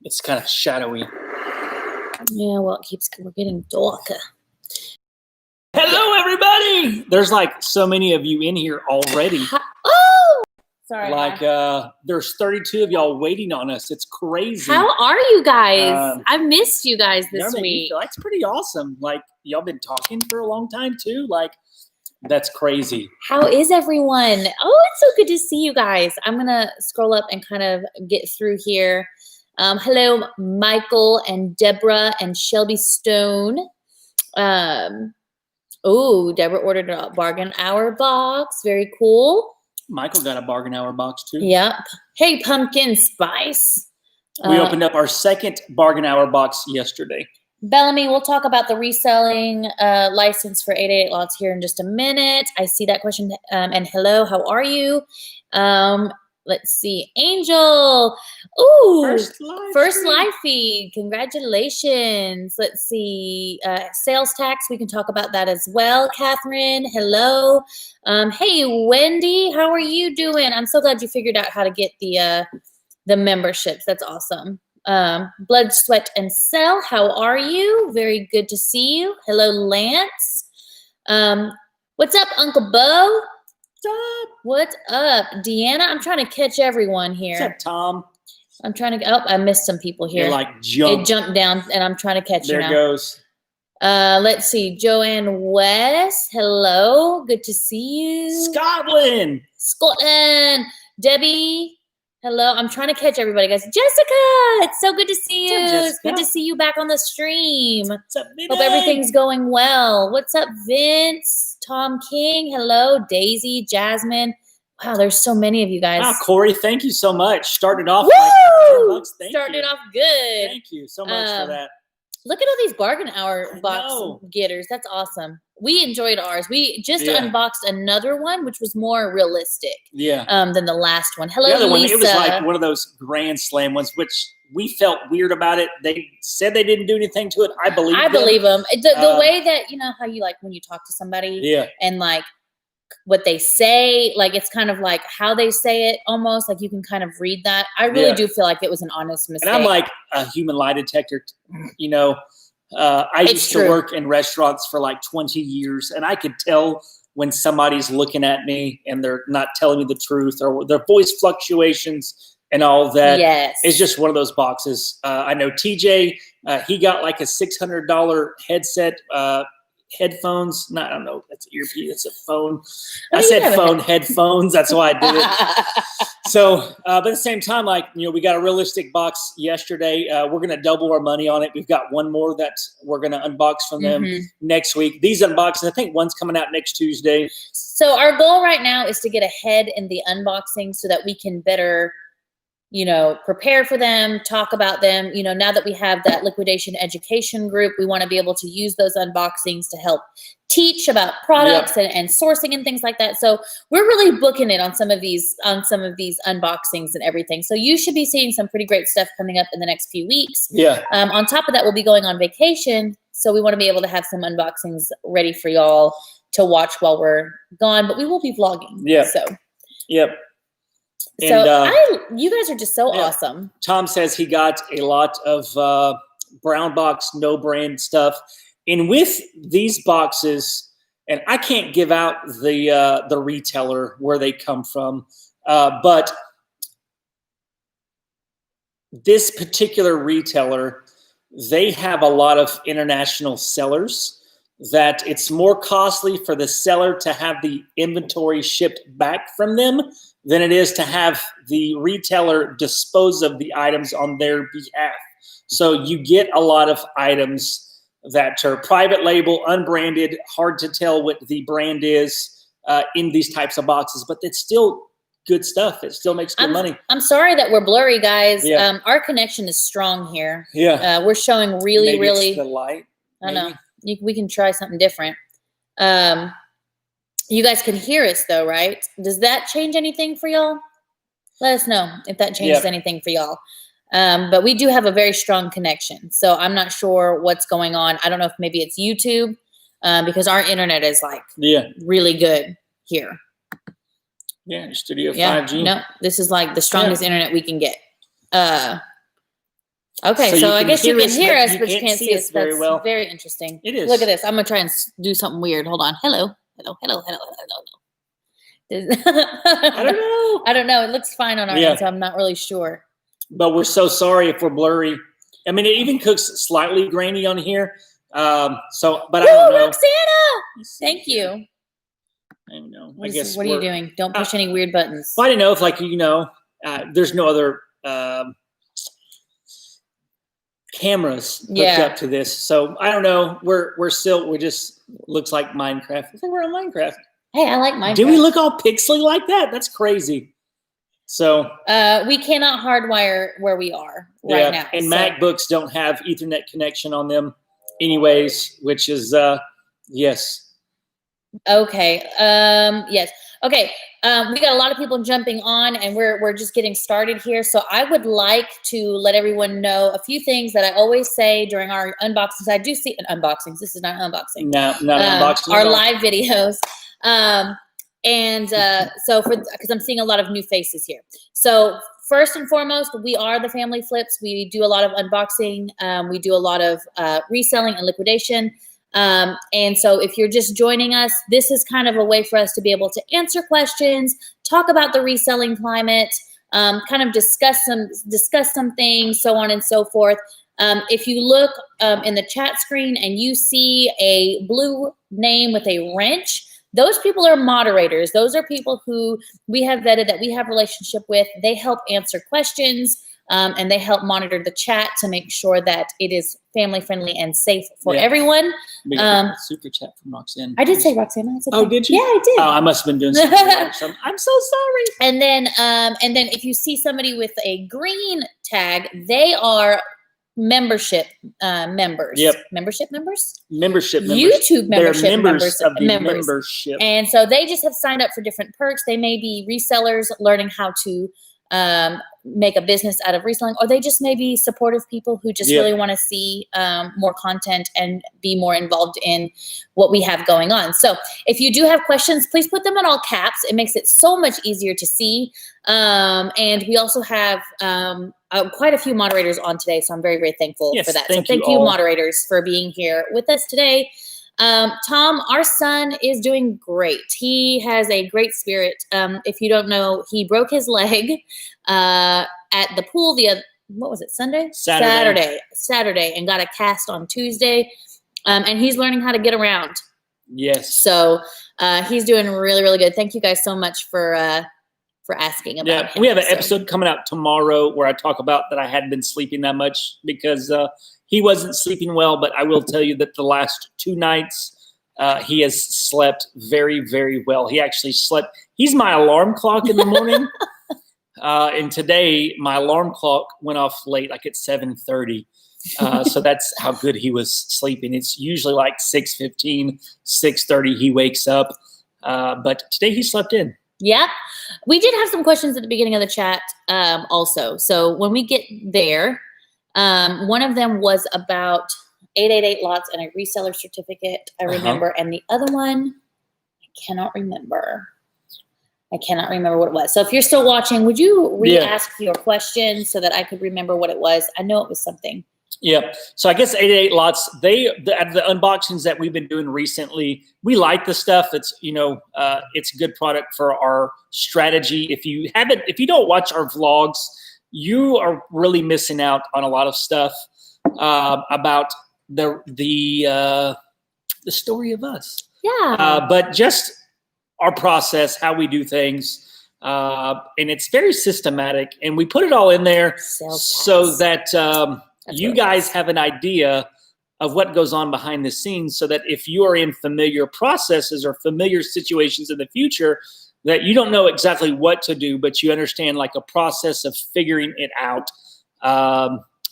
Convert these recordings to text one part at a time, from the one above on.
It's kind of shadowy. Yeah, well, we're getting darker. Hello, everybody. There's like so many of you in here already. Oh, sorry. Like there's 32 of y'all waiting on us. It's crazy. How are you guys? I missed you guys this week. That's pretty awesome. Like y'all been talking for a long time too. Like that's crazy. How is everyone? Oh, it's so good to see you guys. I'm gonna scroll up and kind of get through here. Hello, Michael and Deborah and Shelby Stone. Oh, Deborah ordered a bargain hour box. Very cool. Michael got a bargain hour box too. Yep. Hey, pumpkin spice. We opened up our second bargain hour box yesterday. Bellamy, we'll talk about the reselling license for 888 lots here in just a minute. I see that question. And hello, how are you? Let's see. Angel. Ooh, first live feed. Congratulations. Let's see. Sales tax. We can talk about that as well. Catherine, hello. Hey, Wendy, how are you doing? I'm so glad you figured out how to get the memberships. That's awesome. Blood, Sweat, and Cell, how are you? Very good to see you. Hello, Lance. What's up, Uncle Bo? What's up, Deanna? I'm trying to catch everyone here. What's up, Tom? I'm trying to. Oh, I missed some people here. You're like jumped. It jumped down, and I'm trying to catch you now. There goes. Let's see. Joanne West. Hello. Good to see you. Scotland. Debbie. Hello. I'm trying to catch everybody, guys. Jessica. It's so good to see you. It's good to see you back on the stream. What's up, Vinny? Hope everything's going well. What's up, Vince? Tom King. Hello. Daisy. Jasmine. Wow, there's so many of you guys. Wow, Corey, thank you so much. Started off Woo! Started off good. Thank you so much for that. Look at all these bargain hour box getters. That's awesome. We enjoyed ours. We just unboxed another one, which was more realistic than the last one. Hello, the other Lisa. One, it was like one of those Grand Slam ones, which we felt weird about it. They said they didn't do anything to it. I believe them. The way that, you know, how you like when you talk to somebody and like what they say, like it's kind of like how they say it almost, like you can kind of read that. I really do feel like it was an honest mistake. And I'm like a human lie detector, you know. I used to work in restaurants for like 20 years, and I could tell when somebody's looking at me and they're not telling me the truth, or their voice fluctuations and all that. Yes. It's just one of those boxes. I know TJ, he got like a $600 headset, headphones. I don't know. That's earpiece. It's a phone. I said phone, headphones. That's why I did it. So, but at the same time, like, you know, we got a realistic box yesterday. We're going to double our money on it. We've got one more that we're going to unbox from them next week. These unboxings, I think one's coming out next Tuesday. So our goal right now is to get ahead in the unboxing so that we can better, you know, prepare for them, talk about them. You know, now that we have that liquidation education group, we want to be able to use those unboxings to help teach about products and sourcing and things like that. So we're really booking it on some of these unboxings and everything. So you should be seeing some pretty great stuff coming up in the next few weeks. Yeah. On top of that, we'll be going on vacation. So we want to be able to have some unboxings ready for y'all to watch while we're gone, but we will be vlogging. Yeah. So. Yep. So you guys are just so awesome. Tom says he got a lot of brown box, no brand stuff. And with these boxes, and I can't give out the retailer where they come from, but this particular retailer, they have a lot of international sellers that it's more costly for the seller to have the inventory shipped back from them than it is to have the retailer dispose of the items on their behalf. So you get a lot of items that are private label, unbranded, hard to tell what the brand is in these types of boxes, but it's still good stuff. It still makes good money. I'm sorry that we're blurry, guys. Our connection is strong here. Yeah. We're showing really. It's the light. I don't know. We can try something different. You guys can hear us though, right? Does that change anything for y'all? Let us know if that changes anything for y'all. But we do have a very strong connection. So I'm not sure what's going on. I don't know if maybe it's YouTube because our internet is like really good here. Yeah, Studio 5G. No, this is like the strongest internet we can get. Okay, so I guess you can hear us, but but you can't see us very That's well. very interesting. It is. Look at this. I'm gonna try and do something weird. Hold on. Hello. I don't know. I don't know. It looks fine on our Yeah. end, so I'm not really sure. But we're so sorry if we're blurry. I mean, it even cooks slightly grainy on here. But I don't know. Roxana! Thank you. I don't know. What are you doing? Don't push any weird buttons. Well, I didn't know if, like, there's no other cameras hooked up to this, so I don't know. We just looks like Minecraft. I think we're on Minecraft. Hey, I like Minecraft. Do we look all pixely like that? That's crazy. So we cannot hardwire where we are right now. And MacBooks don't have Ethernet connection on them, anyways, which is yes. Okay. Yes. Okay. We got a lot of people jumping on, and we're just getting started here. So I would like to let everyone know a few things that I always say during our unboxings. I do see unboxings. This is not unboxing. No, not unboxing. Our live videos. So because I'm seeing a lot of new faces here. So first and foremost, we are the Family Flips. We do a lot of unboxing. We do a lot of reselling and liquidation. And so if you're just joining us, this is kind of a way for us to be able to answer questions, talk about the reselling climate, kind of discuss some things, so on and so forth. If you look in the chat screen and you see a blue name with a wrench, those people are moderators. Those are people who we have vetted, that we have relationship with. They help answer questions. And they help monitor the chat to make sure that it is family friendly and safe for everyone. We got a super chat from Roxanne. I did say Roxanne. Did you? Yeah, I did. Oh, I must have been doing something. I'm so sorry. And then if you see somebody with a green tag, they are membership members. Yep. Membership members. They're YouTube membership members of the membership. And so they just have signed up for different perks. They may be resellers learning how to make a business out of reselling, or they just may be supportive people who just really want to see more content and be more involved in what we have going on. So if you do have questions, please put them in all caps. It makes it so much easier to see. And we also have quite a few moderators on today, so I'm very, very thankful for that. So thank you, moderators, for being here with us today. Tom, our son is doing great. He has a great spirit. If you don't know, he broke his leg at the pool what was it, Sunday? Saturday, and got a cast on Tuesday. And he's learning how to get around. Yes. So he's doing really, really good. Thank you guys so much for asking about him. We have an episode coming out tomorrow where I talk about that I hadn't been sleeping that much because he wasn't sleeping well, but I will tell you that the last 2 nights he has slept very, very well. He actually slept. He's my alarm clock in the morning. And today my alarm clock went off late, like at 7:30. So that's how good he was sleeping. It's usually like 6:15, 6:30 he wakes up. But today he slept in. Yeah. We did have some questions at the beginning of the chat also. So when we get there, one of them was about 888 lots and a reseller certificate, I remember. And the other one, I cannot remember what it was. So if you're still watching, would you re-ask your question so that I could remember what it was? I know it was something. Yeah. So I guess 888 lots, the unboxings that we've been doing recently, we like the stuff. It's, it's a good product for our strategy. If you don't watch our vlogs, you are really missing out on a lot of stuff about the story of us. Yeah. But just our process, how we do things, and it's very systematic. And we put it all in there so that you guys have an idea of what goes on behind the scenes, so that if you are in familiar processes or familiar situations in the future, that you don't know exactly what to do, but you understand like a process of figuring it out.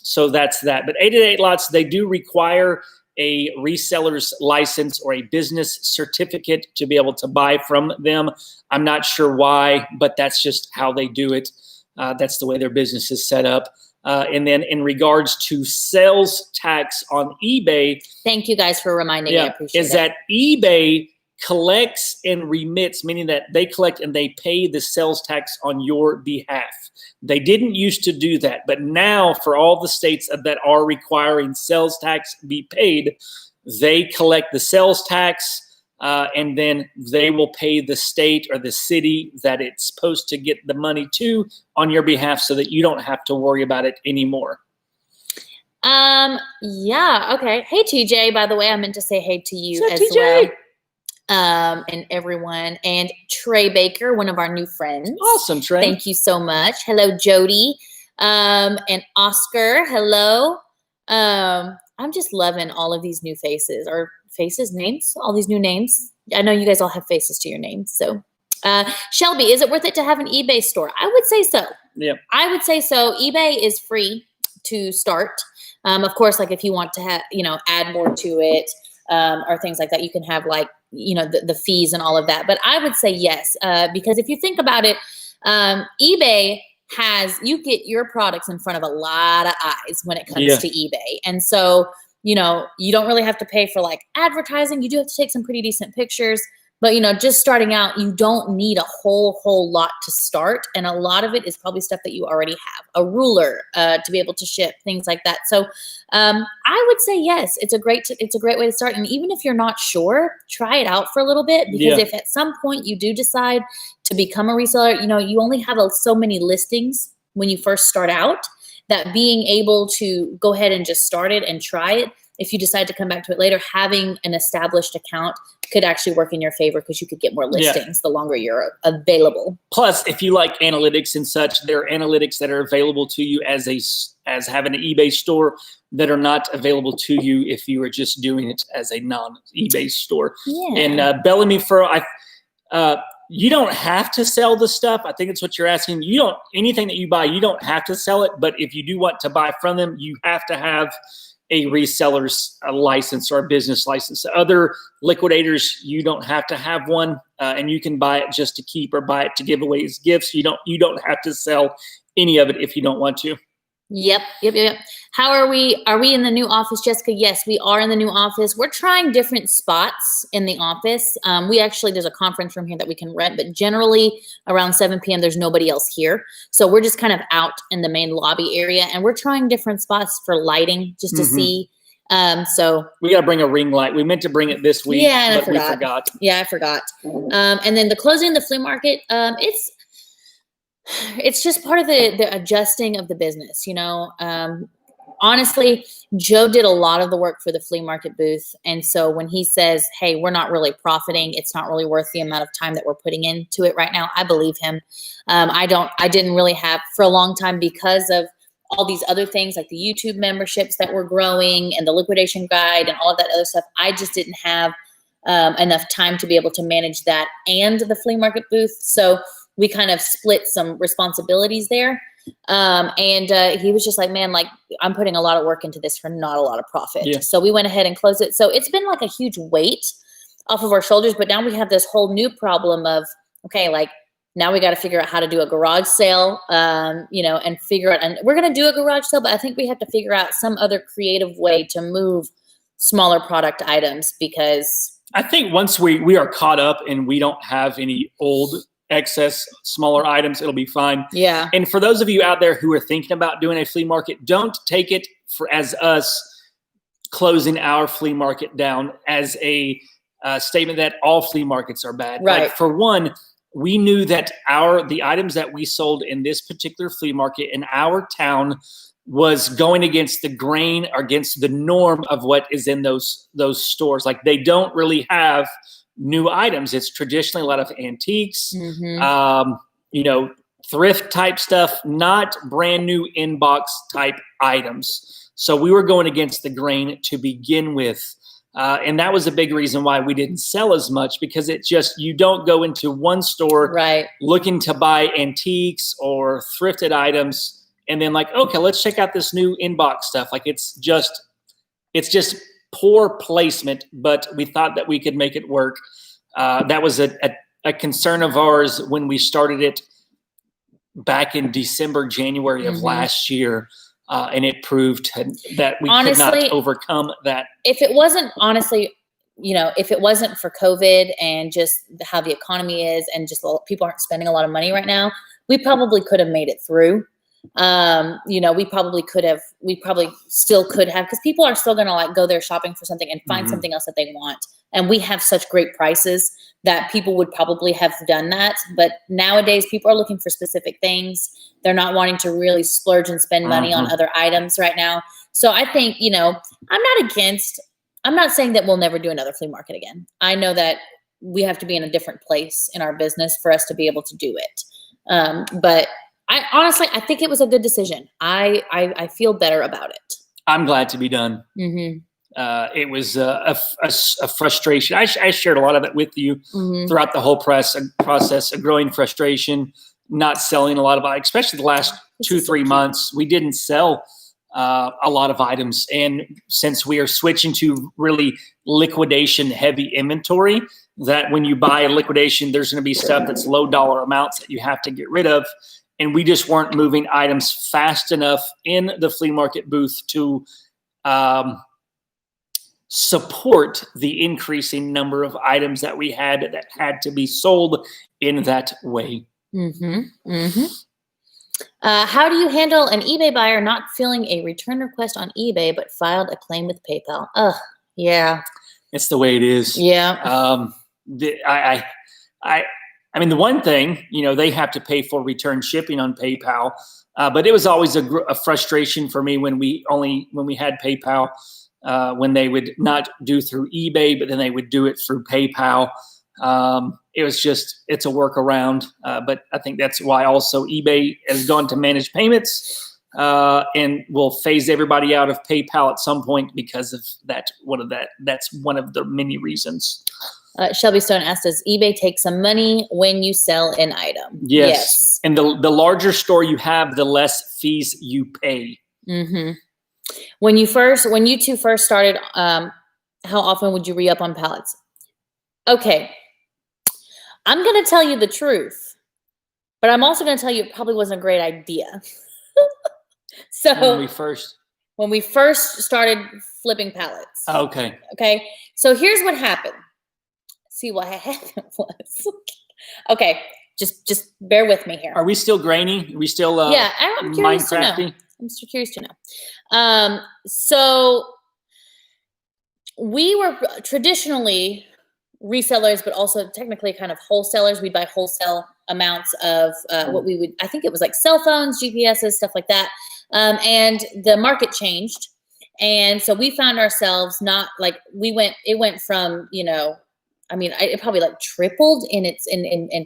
So that's that. But 888 lots, they do require a reseller's license or a business certificate to be able to buy from them. I'm not sure why, but that's just how they do it. That's the way their business is set up. And then in regards to sales tax on eBay. Thank you guys for reminding me. I appreciate it. That eBay collects and remits, meaning that they collect and they pay the sales tax on your behalf. They didn't used to do that, but now for all the states that are requiring sales tax be paid, they collect the sales tax, and then they will pay the state or the city that it's supposed to get the money to on your behalf so that you don't have to worry about it anymore. Yeah, okay. Hey, TJ, by the way, I meant to say hey to you What's up, as TJ? well. And everyone. And Trey Baker, one of our new friends. Awesome, Trey. Thank you so much. Hello, Jody. And Oscar, hello. I'm just loving all of these new faces, or names, all these new names. I know you guys all have faces to your names. So, Shelby, is it worth it to have an eBay store? I would say so. Yeah. I would say so. eBay is free to start. Of course, like if you want to have, add more to it, or things like that, you can have like, the fees and all of that. But I would say yes, because if you think about it, eBay you get your products in front of a lot of eyes when it comes to eBay. And so, you don't really have to pay for like advertising. You do have to take some pretty decent pictures, but just starting out, you don't need a whole lot to start. And a lot of it is probably stuff that you already have, a ruler, to be able to ship, things like that. So, I would say yes, it's a great way to start. And even if you're not sure, try it out for a little bit, because if at some point you do decide to become a reseller, you only have so many listings when you first start out, that being able to go ahead and just start it and try it, if you decide to come back to it later, having an established account could actually work in your favor, because you could get more listings the longer you're available. Plus, if you like analytics and such, there are analytics that are available to you as having an eBay store that are not available to you if you were just doing it as a non-eBay store. Yeah. And Bellamy Furrow, you don't have to sell the stuff. I think it's what you're asking. Anything that you buy, you don't have to sell it. But if you do want to buy from them, you have to have a reseller's license or a business license. Other liquidators, you don't have to have one, and you can buy it just to keep or buy it to give away as gifts. You don't have to sell any of it if you don't want to. Yep. How are we? Are we in the new office, Jessica? Yes, we are in the new office. We're trying different spots in the office. There's a conference room here that we can rent, but generally around 7 p.m. there's nobody else here. So we're just kind of out in the main lobby area, and we're trying different spots for lighting just to see. So we got to bring a ring light. We meant to bring it this week, but we forgot. Yeah, I forgot. And then the closing of the flea market, it's just part of the adjusting of the business, honestly, Joe did a lot of the work for the flea market booth. And so when he says, hey, we're not really profiting, it's not really worth the amount of time that we're putting into it right now, I believe him. I didn't really have for a long time, because of all these other things like the YouTube memberships that were growing and the liquidation guide and all of that other stuff. I just didn't have enough time to be able to manage that and the flea market booth. So we kind of split some responsibilities there. And he was just like, man, like I'm putting a lot of work into this for not a lot of profit. Yeah. So we went ahead and closed it. So it's been like a huge weight off of our shoulders, but now we have this whole new problem of, okay, like now we got to figure out how to do a garage sale, and figure out, and we're going to do a garage sale, but I think we have to figure out some other creative way to move smaller product items, because I think once we are caught up and we don't have any old excess smaller items, it'll be fine. Yeah. And for those of you out there who are thinking about doing a flea market, don't take it as us closing our flea market down as a statement that all flea markets are bad. Right. Like, for one, we knew that the items that we sold in this particular flea market in our town was going against the grain or against the norm of what is in those stores. Like, they don't really have new items. It's traditionally a lot of antiques, thrift type stuff, not brand new inbox type items. So we were going against the grain to begin with. And that was a big reason why we didn't sell as much, because it just, you don't go into one store looking to buy antiques or thrifted items and then like, okay, let's check out this new inbox stuff. Like, it's just poor placement, but we thought that we could make it work. That was a concern of ours when we started it back in December, January of last year. And it proved that we could not overcome that. If it wasn't, honestly, you know, if it wasn't for COVID and just how the economy is and just people aren't spending a lot of money right now, we probably could have made it through. You know, we probably still could have, because people are still going to like go there shopping for something and find something else that they want. And we have such great prices that people would probably have done that. But nowadays people are looking for specific things. They're not wanting to really splurge and spend money on other items right now. So I think, you know, I'm not saying that we'll never do another flea market again. I know that we have to be in a different place in our business for us to be able to do it. But I honestly, I think it was a good decision. I feel better about it. I'm glad to be done. It was a frustration. I shared a lot of it with you throughout the whole process, a growing frustration, not selling a lot of items, especially the last 2-3 months. We didn't sell a lot of items. And since we are switching to really liquidation heavy inventory, that when you buy a liquidation, there's going to be stuff that's low dollar amounts that you have to get rid of. And we just weren't moving items fast enough in the flea market booth to support the increasing number of items that we had that had to be sold in that way. How do you handle an eBay buyer not filling a return request on eBay but filed a claim with PayPal? Yeah. It's the way it is. Yeah. I mean, the one thing, you know, they have to pay for return shipping on PayPal, but it was always a frustration for me when we had PayPal, when they would not do through eBay, but then they would do it through PayPal. It was just, it's a workaround. But I think that's why also eBay has gone to managed payments and will phase everybody out of PayPal at some point because of that. That's one of the many reasons. Shelby Stone asked, does eBay take some money when you sell an item? Yes. And the larger store you have, the less fees you pay. When you two first started, how often would you re-up on pallets? Okay. I'm going to tell you the truth, but I'm also going to tell you it probably wasn't a great idea. So when we first started flipping pallets. Okay. Okay. So here's what happened. See what happened was. Okay. Just bear with me here. Are we still grainy? Are we still I'm curious to know. I'm so curious to know. So we were traditionally resellers, but also technically kind of wholesalers. We'd buy wholesale amounts of I think it was like cell phones, GPSs, stuff like that. And the market changed. And so we found ourselves not like it went from, you know, I mean, it probably like tripled in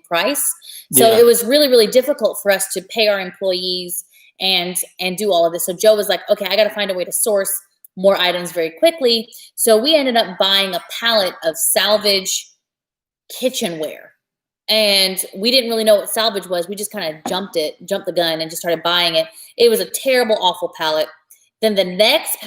price. So it was really, really difficult for us to pay our employees and do all of this. So Joe was like, okay, I got to find a way to source more items very quickly. So we ended up buying a pallet of salvage kitchenware. And we didn't really know what salvage was. We just kind of jumped the gun and just started buying it. It was a terrible, awful pallet. Then the next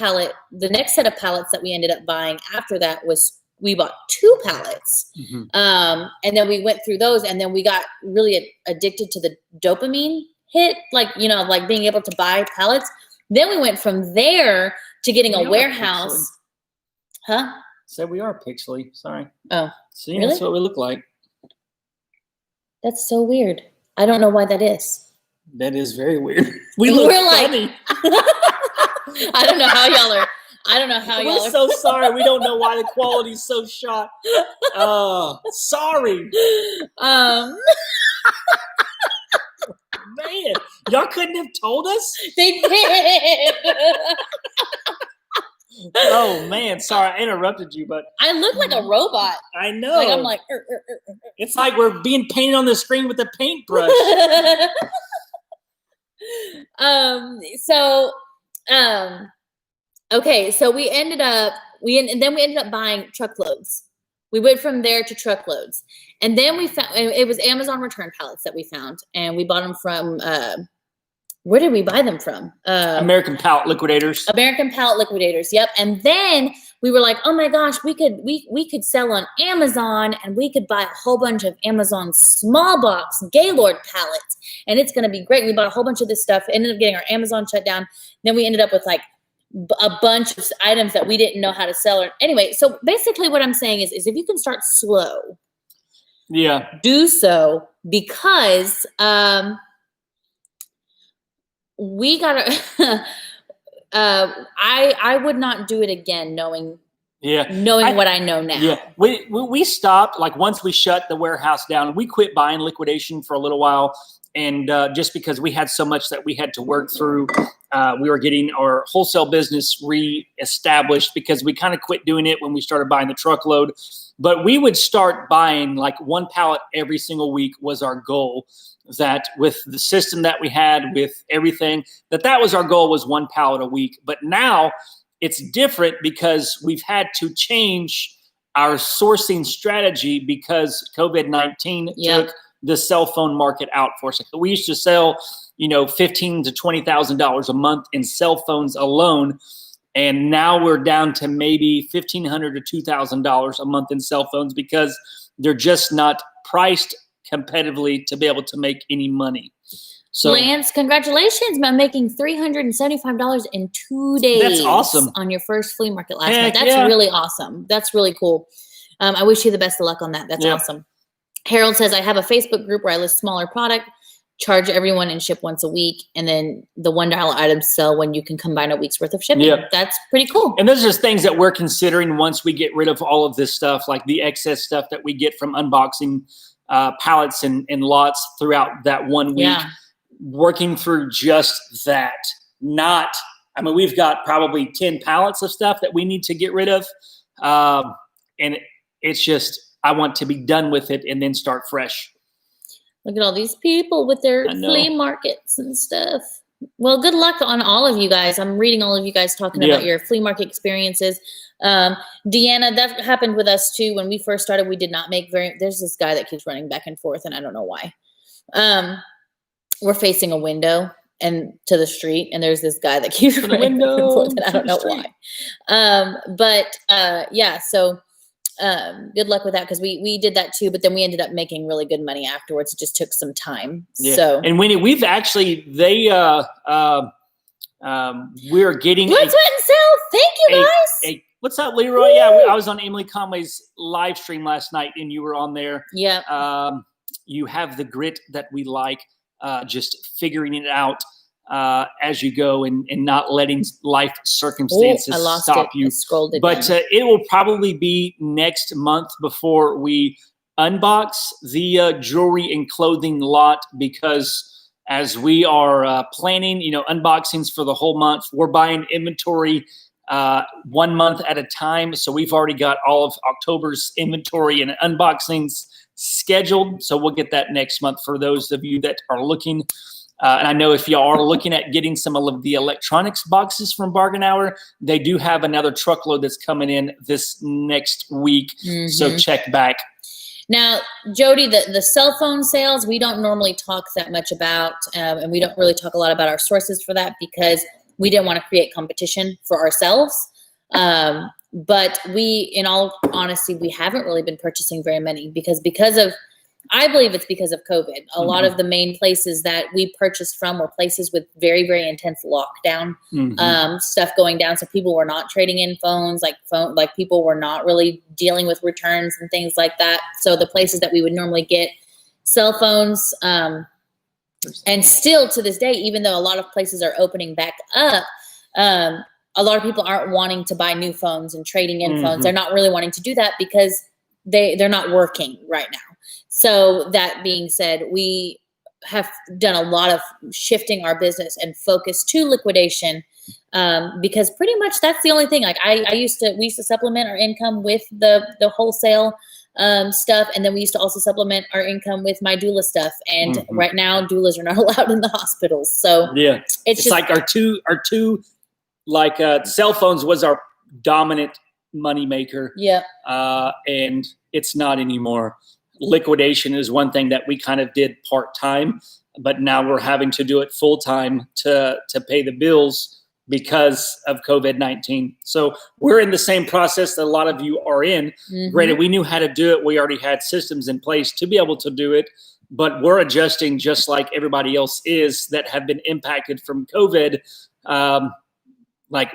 set of pallets that we ended up buying after that was, we bought 2 pallets. And then we went through those, and then we got really addicted to the dopamine hit, like, you know, like being able to buy pallets. Then we went from there to getting a warehouse. Huh? So we are pixely. Sorry. Oh, see, really? That's what we look like. That's so weird. I don't know why that is. That is very weird. We're funny. Like, I don't know how y'all are. We're so sorry. We don't know why the quality's so shot. Sorry. Man, y'all couldn't have told us? They did. Oh, man. Sorry, I interrupted you, but I look like a robot. I know. Like I'm like, It's like we're being painted on the screen with a paintbrush. Okay, so we ended up buying truckloads. We went from there to truckloads, and then we found it was Amazon return pallets that we found, and we bought them from. Where did we buy them from? American Pallet Liquidators. American Pallet Liquidators. Yep. And then we were like, oh my gosh, we could sell on Amazon, and we could buy a whole bunch of Amazon small box Gaylord pallets, and it's going to be great. We bought a whole bunch of this stuff, ended up getting our Amazon shut down. Then we ended up with like a bunch of items that we didn't know how to sell. Anyway, so basically what I'm saying is if you can start slow, do so, because we gotta I would not do it again knowing what I know now. Yeah, we stopped, like, once we shut the warehouse down, we quit buying liquidation for a little while. And just because we had so much that we had to work through, we were getting our wholesale business reestablished, because we kind of quit doing it when we started buying the truckload. But we would start buying like 1 pallet every single week was our goal. That with the system that we had, with everything, that was our goal, was 1 pallet a week. But now it's different, because we've had to change our sourcing strategy, because COVID-19 took the cell phone market out for us. We used to sell, $15,000 to $20,000 a month in cell phones alone. And now we're down to maybe $1,500 to $2,000 a month in cell phones, because they're just not priced competitively to be able to make any money. So, Lance, congratulations on making $375 in 2 days. That's awesome. On your first flea market last month. That's really awesome. That's really cool. I wish you the best of luck on that. That's awesome. Harold says, I have a Facebook group where I list smaller product, charge everyone, and ship once a week. And then the $1 items sell when you can combine a week's worth of shipping. That's pretty cool. And those are just things that we're considering once we get rid of all of this stuff, like the excess stuff that we get from unboxing pallets and lots throughout that 1 week. Working through just that. We've got probably 10 pallets of stuff that we need to get rid of. And it's just, I want to be done with it and then start fresh. Look at all these people with their flea markets and stuff. Well, good luck on all of you guys. I'm reading all of you guys talking about your flea market experiences. Deanna, that happened with us too. When we first started, we did not make there's this guy that keeps running back and forth, and I don't know why. We're facing a window and to the street, and there's this guy that keeps running back and forth, and I don't know why. So good luck with that, because we did that too, but then we ended up making really good money afterwards. It just took some time. So, and Winnie, we've actually we're getting Blood, Sweat, and Sell. Thank you guys. What's up, Leroy? Yeah, I was on Emily Conway's live stream last night, and you were on there. You have the grit that we like, just figuring it out as you go, and not letting life circumstances stop you. But it will probably be next month before we unbox the jewelry and clothing lot, because as we are planning, unboxings for the whole month, we're buying inventory 1 month at a time. So we've already got all of October's inventory and unboxings scheduled. So we'll get that next month for those of you that are looking. And I know if y'all are looking at getting some of the electronics boxes from Bargain Hour, they do have another truckload that's coming in this next week. So check back. Now, Jody, the cell phone sales, we don't normally talk that much about, and we don't really talk a lot about our sources for that, because we didn't want to create competition for ourselves. But we, in all honesty, we haven't really been purchasing very many, because of, I believe it's because of COVID. A lot of the main places that we purchased from were places with very, very intense lockdown stuff going down. So people were not trading in phones, like people were not really dealing with returns and things like that. So the places that we would normally get cell phones, and still to this day, even though a lot of places are opening back up, a lot of people aren't wanting to buy new phones and trading in phones. They're not really wanting to do that because they're not working right now. So that being said, we have done a lot of shifting our business and focus to liquidation, because pretty much that's the only thing. Like we used to supplement our income with the wholesale stuff, and then we used to also supplement our income with my doula stuff. And right now, doulas are not allowed in the hospitals. So it's just like our two like cell phones was our dominant money maker. And it's not anymore. Liquidation is one thing that we kind of did part-time, but now we're having to do it full-time to pay the bills because of COVID-19. So we're in the same process that a lot of you are in. Granted, we knew how to do it. We already had systems in place to be able to do it, but we're adjusting just like everybody else is that have been impacted from COVID. like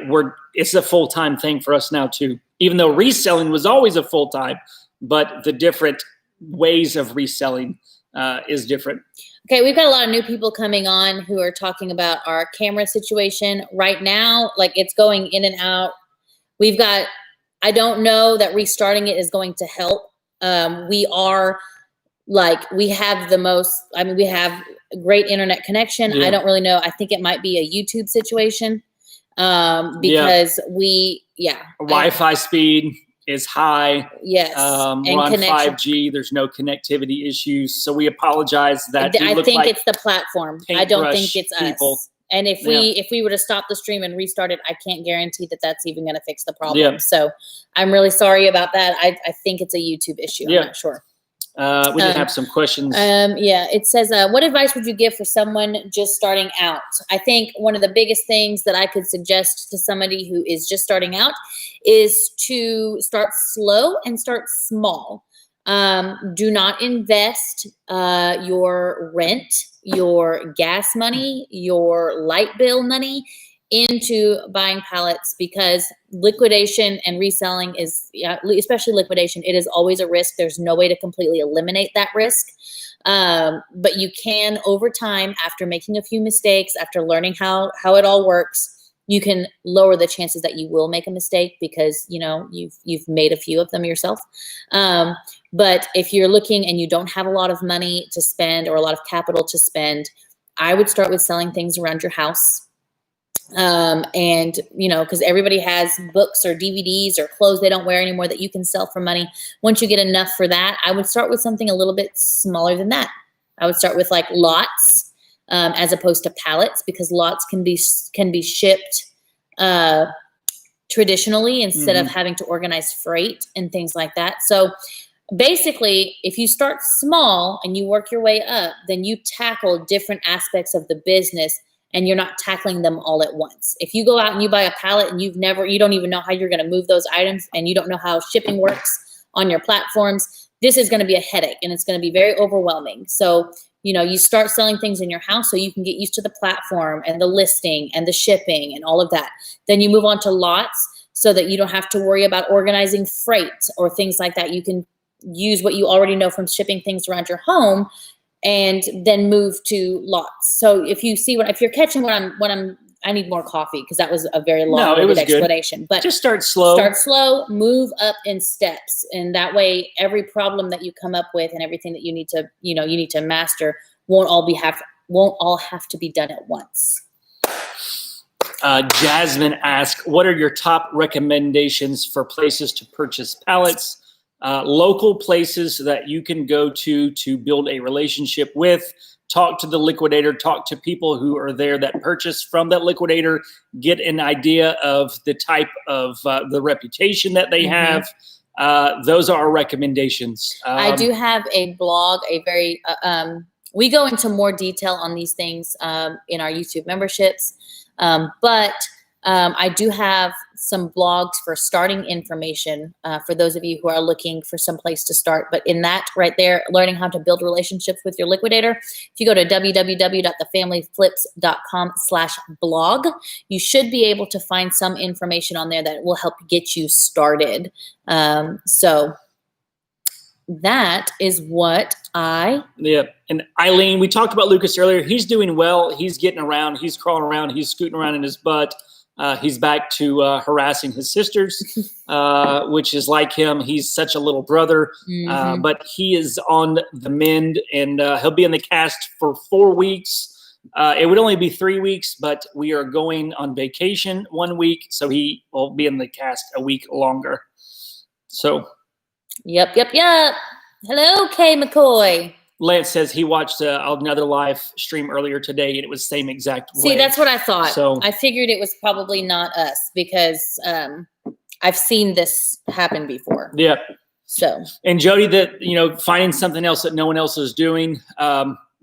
it's a full-time thing for us now too, even though reselling was always a full-time, but the different ways of reselling is different. Okay, we've got a lot of new people coming on who are talking about our camera situation right now. Like, it's going in and out. I don't know that restarting it is going to help. We have great internet connection. Yeah. I don't really know. I think it might be a YouTube situation because Wi-Fi speed is high. Yes. We're on 5G. There's no connectivity issues. So we apologize that I think it's the platform. I don't think it's people. us. And if we were to stop the stream and restart it, I can't guarantee that that's even going to fix the problem. Yeah. So I'm really sorry about that. I think it's a YouTube issue. I'm not sure. We did have some questions. It says, what advice would you give for someone just starting out? I think one of the biggest things that I could suggest to somebody who is just starting out is to start slow and start small. Do not invest your rent, your gas money, your light bill money into buying pallets, because liquidation and reselling is, especially liquidation, it is always a risk. There's no way to completely eliminate that risk. But you can, over time, after making a few mistakes, after learning how it all works, you can lower the chances that you will make a mistake because, you've made a few of them yourself. But if you're looking and you don't have a lot of money to spend or a lot of capital to spend, I would start with selling things around your house. Because everybody has books or DVDs or clothes they don't wear anymore that you can sell for money. Once you get enough for that, I would start with something a little bit smaller than that. I would start with like lots, as opposed to pallets, because lots can be shipped traditionally instead of having to organize freight and things like that. So basically, if you start small and you work your way up, then you tackle different aspects of the business and you're not tackling them all at once. If you go out and you buy a pallet and you don't even know how you're going to move those items and you don't know how shipping works on your platforms, this is going to be a headache and it's going to be very overwhelming. So, you start selling things in your house so you can get used to the platform and the listing and the shipping and all of that. Then you move on to lots so that you don't have to worry about organizing freight or things like that. You can use what you already know from shipping things around your home and then move to lots. So if you're catching I need more coffee because that was a very long explanation. But just start slow. Start slow, move up in steps. And that way every problem that you come up with and everything that you need to master won't all have to be done at once. Jasmine asked, what are your top recommendations for places to purchase pallets? Local places that you can go to build a relationship with, talk to the liquidator, talk to people who are there that purchase from that liquidator, get an idea of the type of the reputation that they have. Those are our recommendations. I do have a blog, we go into more detail on these things in our YouTube memberships, but I do have some blogs for starting information for those of you who are looking for some place to start. But in that right there, learning how to build relationships with your liquidator, if you go to www.thefamilyflips.com/blog, you should be able to find some information on there that will help get you started. So that is what Yeah. And Eileen, we talked about Lucas earlier. He's doing well. He's getting around. He's crawling around. He's scooting around in his butt. He's back to harassing his sisters, which is like him. He's such a little brother, but he is on the mend, and he'll be in the cast for 4 weeks. It would only be 3 weeks, but we are going on vacation 1 week, so he will be in the cast a week longer. So, Yep. Hello, Kay McCoy. Lance says he watched another live stream earlier today, and it was the same exact way. See, that's what I thought. So I figured it was probably not us because I've seen this happen before. Yeah. So. And Jody, finding something else that no one else is doing.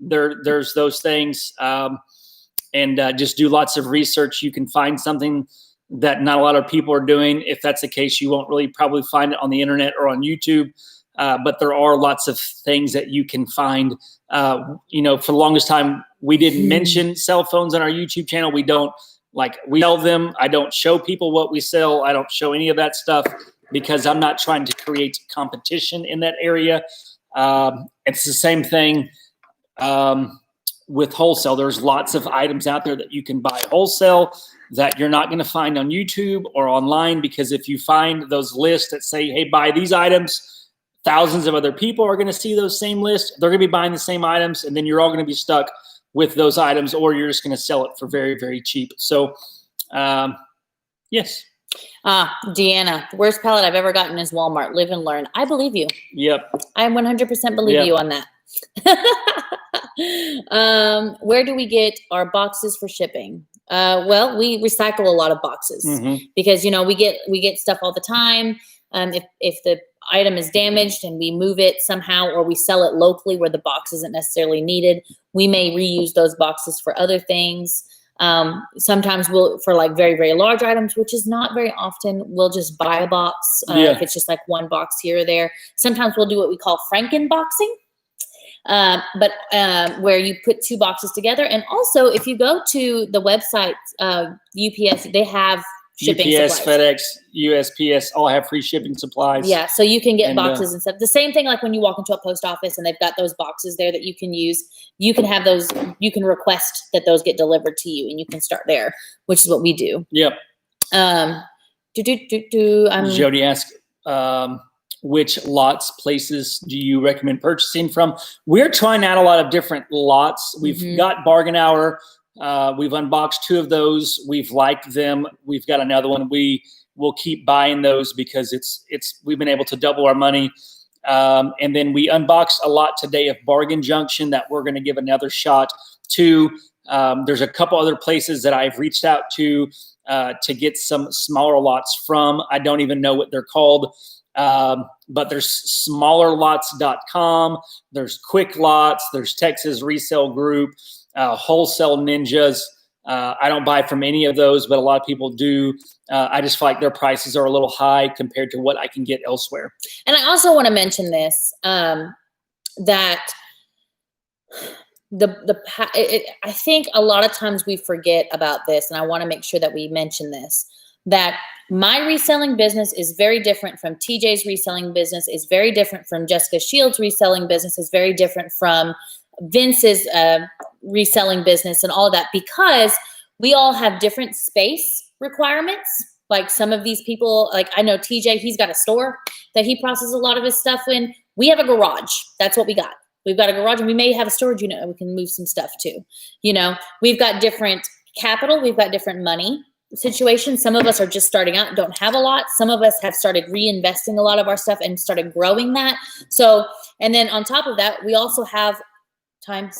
There's those things, and just do lots of research. You can find something that not a lot of people are doing. If that's the case, you won't really probably find it on the internet or on YouTube. But there are lots of things that you can find. For the longest time, we didn't mention cell phones on our YouTube channel. We don't Like, we sell them. I don't show people what we sell. I don't show any of that stuff because I'm not trying to create competition in that area. It's the same thing with wholesale. There's lots of items out there that you can buy wholesale that you're not going to find on YouTube or online, because if you find those lists that say, hey, buy these items, thousands of other people are going to see those same lists. They're going to be buying the same items, and then you're all going to be stuck with those items, or you're just going to sell it for very, very cheap. So, yes. Deanna, the worst pallet I've ever gotten is Walmart. Live and learn. I believe you. Yep. I 100% believe you on that. Where do we get our boxes for shipping? Well, we recycle a lot of boxes because, you know, we get stuff all the time. If the item is damaged and we move it somehow, or we sell it locally where the box isn't necessarily needed, we may reuse those boxes for other things. Sometimes we'll, for like very, very large items, which is not very often, we'll just buy a box. If it's just like one box here or there. Sometimes we'll do what we call Frankenboxing. Where you put two boxes together. And also, if you go to the website, UPS, they have shipping UPS, supplies. FedEx, USPS all have free shipping supplies. Yeah, so you can get boxes and stuff. The same thing like when you walk into a post office and they've got those boxes there that you can use. You can have those, you can request that those get delivered to you, and you can start there, which is what we do. Yep. Jody asked, which lots, places do you recommend purchasing from? We're trying out a lot of different lots. We've got Bargain Hour. We've unboxed 2 of those. We've liked them. We've got another one. We will keep buying those because we've been able to double our money. And then we unboxed a lot today of Bargain Junction that we're going to give another shot to. There's a couple other places that I've reached out to get some smaller lots from. I don't even know what they're called. But there's smallerlots.com, there's Quick Lots, there's Texas Resale Group, Wholesale Ninjas. I don't buy from any of those, but a lot of people do. I just feel like their prices are a little high compared to what I can get elsewhere. And I also want to mention this, that I think a lot of times we forget about this, and I want to make sure that we mention this, that my reselling business is very different from TJ's reselling business, is very different from Jessica Shields' reselling business, is very different from Vince's reselling business and all of that, because we all have different space requirements. Like some of these people, like I know TJ, he's got a store that he processes a lot of his stuff in. We have a garage. That's what we got. We've got a garage, and we may have a storage unit and we can move some stuff too. You know, we've got different capital. We've got different money situations. Some of us are just starting out, don't have a lot. Some of us have started reinvesting a lot of our stuff and started growing that. So, and then on top of that, we also have time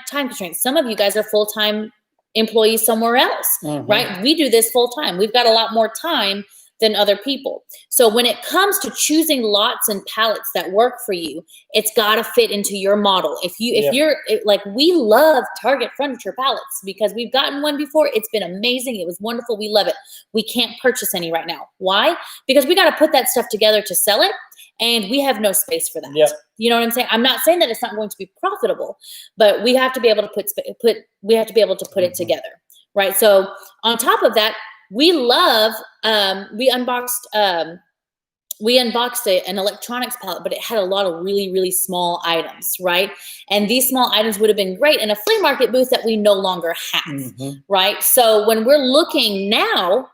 constraints. Some of you guys are full-time employees somewhere else, right? We do this full-time. We've got a lot more time than other people. So when it comes to choosing lots and pallets that work for you, it's got to fit into your model. If you're like, we love Target furniture pallets because we've gotten one before. It's been amazing. It was wonderful. We love it. We can't purchase any right now. Why? Because we got to put that stuff together to sell it, and we have no space for that. You know what I'm saying? I'm not saying that it's not going to be profitable, but we have to be able to put it together, right? So on top of that, we love, we unboxed an electronics pallet, but it had a lot of really, really small items, right? And these small items would have been great in a flea market booth that we no longer have, right? So when we're looking now,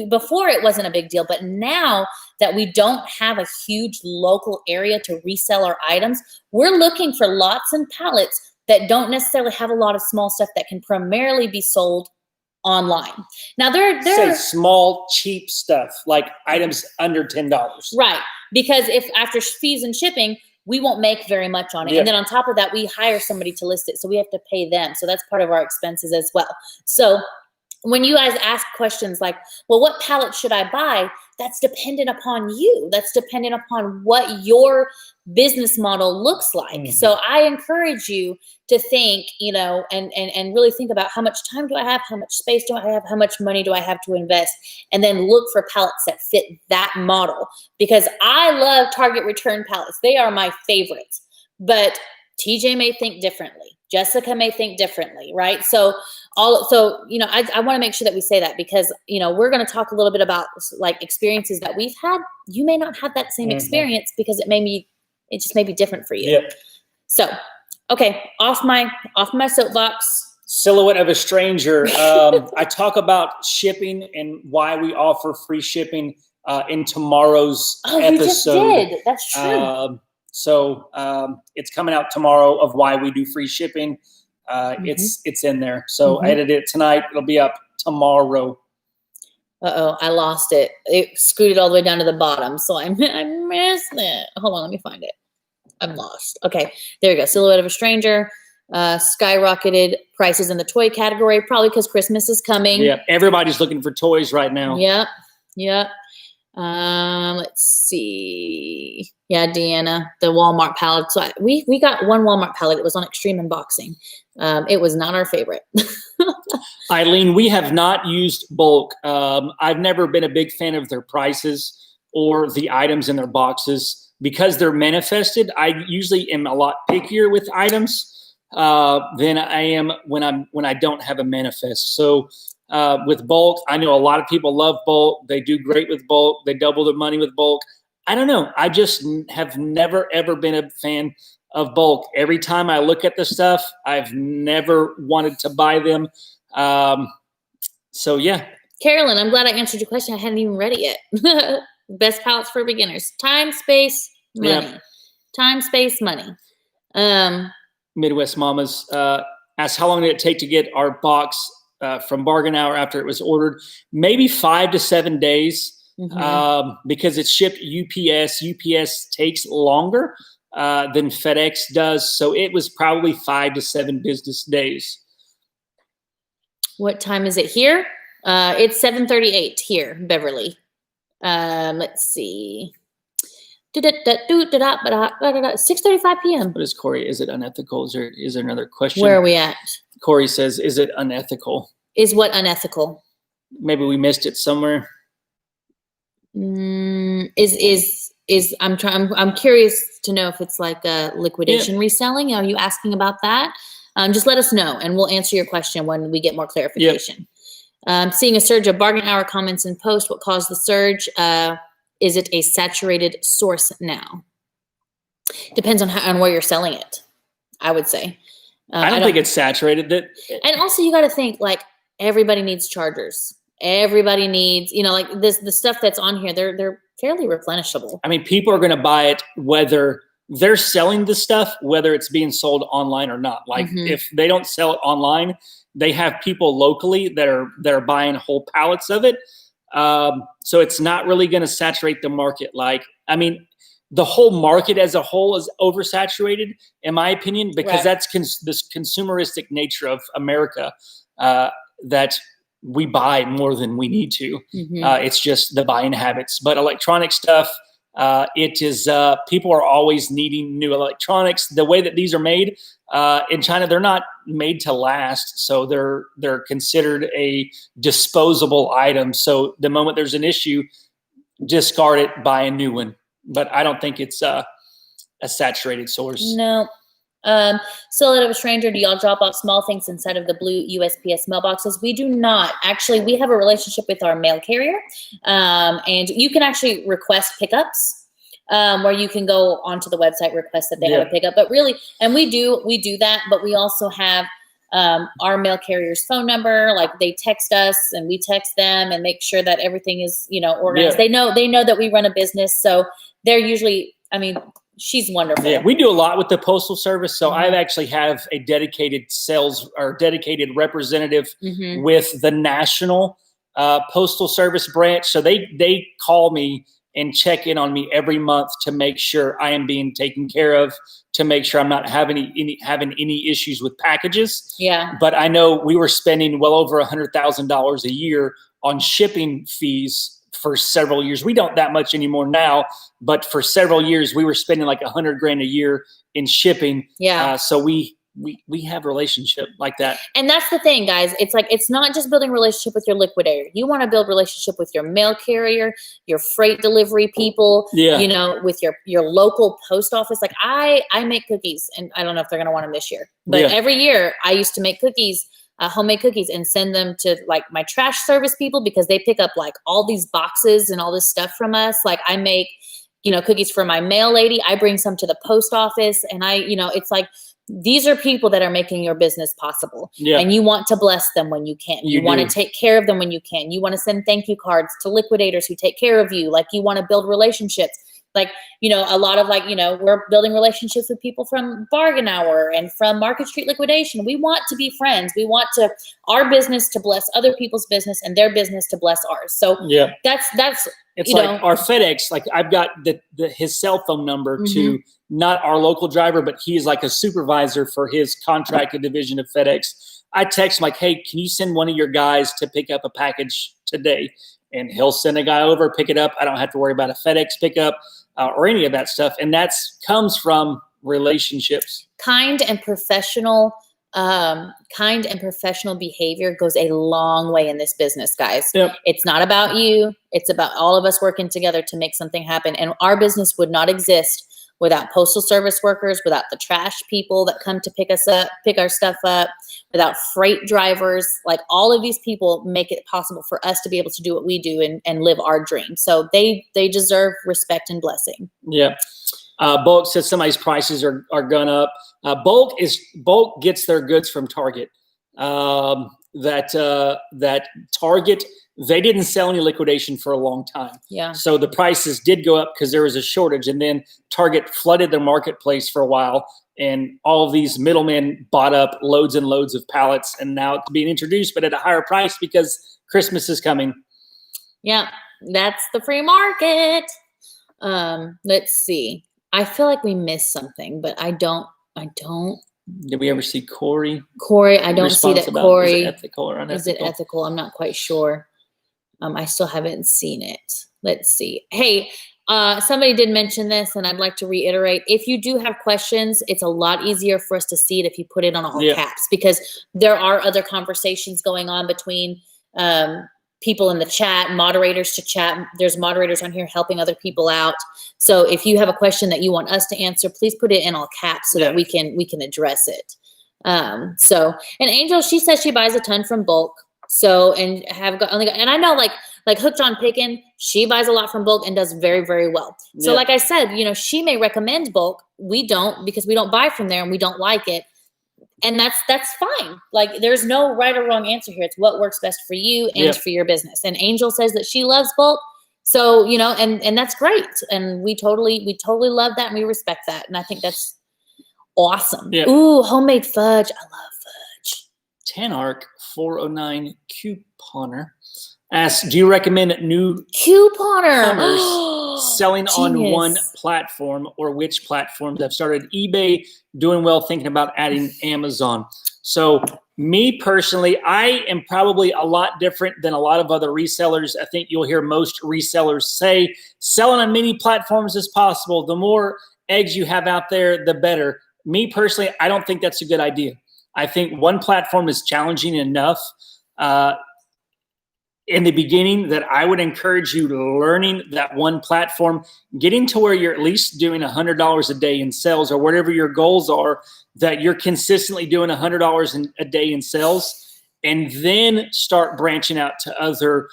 before it wasn't a big deal, but now that we don't have a huge local area to resell our items, we're looking for lots and pallets that don't necessarily have a lot of small stuff that can primarily be sold online. Now there say small, cheap stuff, like items under $10. Right. Because if after fees and shipping, we won't make very much on it. And then on top of that, we hire somebody to list it. So we have to pay them. So that's part of our expenses as well. So when you guys ask questions like, well, what pallet should I buy? That's dependent upon you. That's dependent upon what your business model looks like. So I encourage you to think, you know, and really think about how much time do I have? How much space do I have? How much money do I have to invest? And then look for pallets that fit that model, because I love Target return pallets. They are my favorites, but TJ may think differently. Jessica may think differently, right? So you know, I want to make sure that we say that because, you know, we're going to talk a little bit about like experiences that we've had. You may not have that same experience because it just may be different for you. Yep. So, okay, off my soapbox. Silhouette of a stranger. I talk about shipping and why we offer free shipping in tomorrow's episode. You just did. That's true. So it's coming out tomorrow of why we do free shipping. It's in there. So I edited it tonight. It'll be up tomorrow. I lost it. It scooted all the way down to the bottom, so I missed it. Hold on, let me find it. I'm lost. Okay, there we go. Silhouette of a stranger. Skyrocketed prices in the toy category, probably because Christmas is coming. Yeah, everybody's looking for toys right now. Yep. Let's see. Yeah, Deanna, the Walmart pallet. So we got one Walmart pallet. It was on Extreme Unboxing. It was not our favorite. Eileen, we have not used bulk. I've never been a big fan of their prices or the items in their boxes because they're manifested. I usually am a lot pickier with items than I am when I don't have a manifest. So with bulk, I know a lot of people love bulk. They do great with bulk. They double their money with bulk. I don't know. I just have never, ever been a fan of bulk. Every time I look at the stuff, I've never wanted to buy them. So yeah. Carolyn, I'm glad I answered your question. I hadn't even read it yet. Best pallets for beginners. Time, space, money. Yep. Time, space, money. Midwest Mamas asked how long did it take to get our box from Bargain Hour after it was ordered? Maybe 5 to 7 days because it's shipped UPS. UPS takes longer than FedEx does. So it was probably 5 to 7 business days. What time is it here? It's 7:38 here, Beverly. Let's see. 6:35 p.m. What is Corey? Is it unethical? Is there another question? Where are we at? Corey says, is it unethical? Is what unethical? Maybe we missed it somewhere. I'm curious to know if it's like a liquidation reselling. Are you asking about that? Just let us know and we'll answer your question when we get more clarification. Seeing a surge of Bargain Hour comments and posts. What caused the surge? Is it a saturated source now? Depends on where you're selling it, I would say. I don't think it's saturated. And also you got to think like everybody needs chargers. Everybody needs, like the stuff that's on here, they're fairly replenishable. I mean, people are going to buy it whether they're selling the stuff, whether it's being sold online or not. Like if they don't sell it online, they have people locally that are buying whole pallets of it. So it's not really going to saturate the market. Like, I mean, the whole market as a whole is oversaturated, in my opinion, because that's this consumeristic nature of America that we buy more than we need to. It's just the buying habits. But electronic stuff, it is people are always needing new electronics. The way that these are made in China, they're not made to last, so they're considered a disposable item. So the moment there's an issue, discard it, buy a new one. But I don't think it's a saturated source. No. Silhouette of a stranger, do y'all drop off small things inside of the blue USPS mailboxes? We do not. Actually, we have a relationship with our mail carrier, and you can actually request pickups where you can go onto the website, request that they have a pickup. But really, and we do that, but we also have our mail carrier's phone number. Like they text us and we text them and make sure that everything is, organized. They know that we run a business, so they're usually, she's wonderful. Yeah, we do a lot with the Postal Service. So I actually have a dedicated sales or dedicated representative with the National Postal Service branch. So they call me and check in on me every month to make sure I am being taken care of, to make sure I'm not having any issues with packages. Yeah. But I know we were spending well over $100,000 a year on shipping fees for several years. We don't that much anymore now, but for several years we were spending like $100,000 a year in shipping. Yeah. So we we have a relationship like that. And that's the thing, guys. It's like, it's not just building a relationship with your liquidator. You want to build relationship with your mail carrier, your freight delivery people, you know, with your local post office. Like I make cookies, and I don't know if they're going to want them this year, but every year I used to make cookies, homemade cookies, and send them to like my trash service people, because they pick up like all these boxes and all this stuff from us. Like I make, you know, cookies for my mail lady. I bring some to the post office, and you know, it's like, these are people that are making your business possible. And you want to bless them when you can. You want to take care of them when you can. You want to send thank you cards to liquidators who take care of you. Like you want to build relationships. Like, you know, a lot of like, you know, we're building relationships with people from Bargain Hour and from Market Street Liquidation. We want to be friends. We want our business to bless other people's business, and their business to bless ours. So that's it's like our FedEx. Like I've got his cell phone number to not our local driver, but he is like a supervisor for his contracted division of FedEx. I text him like, hey, can you send one of your guys to pick up a package today? And he'll send a guy over, pick it up. I don't have to worry about a FedEx pickup or any of that stuff. And that's comes from relationships. Kind and professional behavior goes a long way in this business, guys. It's not about you. It's about all of us working together to make something happen. And our business would not exist without postal service workers, without the trash people that come to pick us up, pick our stuff up, without freight drivers. Like all of these people make it possible for us to be able to do what we do and live our dream. So they deserve respect and blessing. Bulk says somebody's prices are gone up. Bulk gets their goods from Target. That Target, they didn't sell any liquidation for a long time. So the prices did go up because there was a shortage, and then Target flooded the marketplace for a while, and all of these middlemen bought up loads and loads of pallets, and now it's being introduced, but at a higher price because Christmas is coming. That's the free market. Let's see. I feel like we missed something, but I don't. Did we ever see Corey? I don't see that Corey. Is it ethical or unethical? Is it ethical? I'm not quite sure. I still haven't seen it. Let's see. Hey, somebody did mention this, and I'd like to reiterate. If you do have questions, it's a lot easier for us to see it if you put it on all caps, because there are other conversations going on between people in the chat, moderators to chat. There's moderators on here helping other people out. So if you have a question that you want us to answer, please put it in all caps so that we can address it. And Angel, she says she buys a ton from bulk. So, and and I know like Hooked on Pickin', she buys a lot from bulk and does very, very well. So like I said, you know, she may recommend bulk. We don't, because we don't buy from there and we don't like it. And that's fine. Like there's no right or wrong answer here. It's what works best for you and for your business. And Angel says that she loves bulk. So, you know, and that's great. And we totally love that, and we respect that. And I think that's awesome. Ooh, homemade fudge. I love fudge. Tanark 409 Couponer asks, do you recommend new couponers selling on one platform, or which platforms? I've started eBay, doing well, thinking about adding Amazon. So me personally, I am probably a lot different than a lot of other resellers. I think you'll hear most resellers say selling on many platforms is possible. The more eggs you have out there, the better. Me personally, I don't think that's a good idea. I think one platform is challenging enough in the beginning that I would encourage you learning that one platform, getting to where you're at least doing $100 a day in sales, or whatever your goals are, that you're consistently doing $100 a day in sales, and then start branching out to other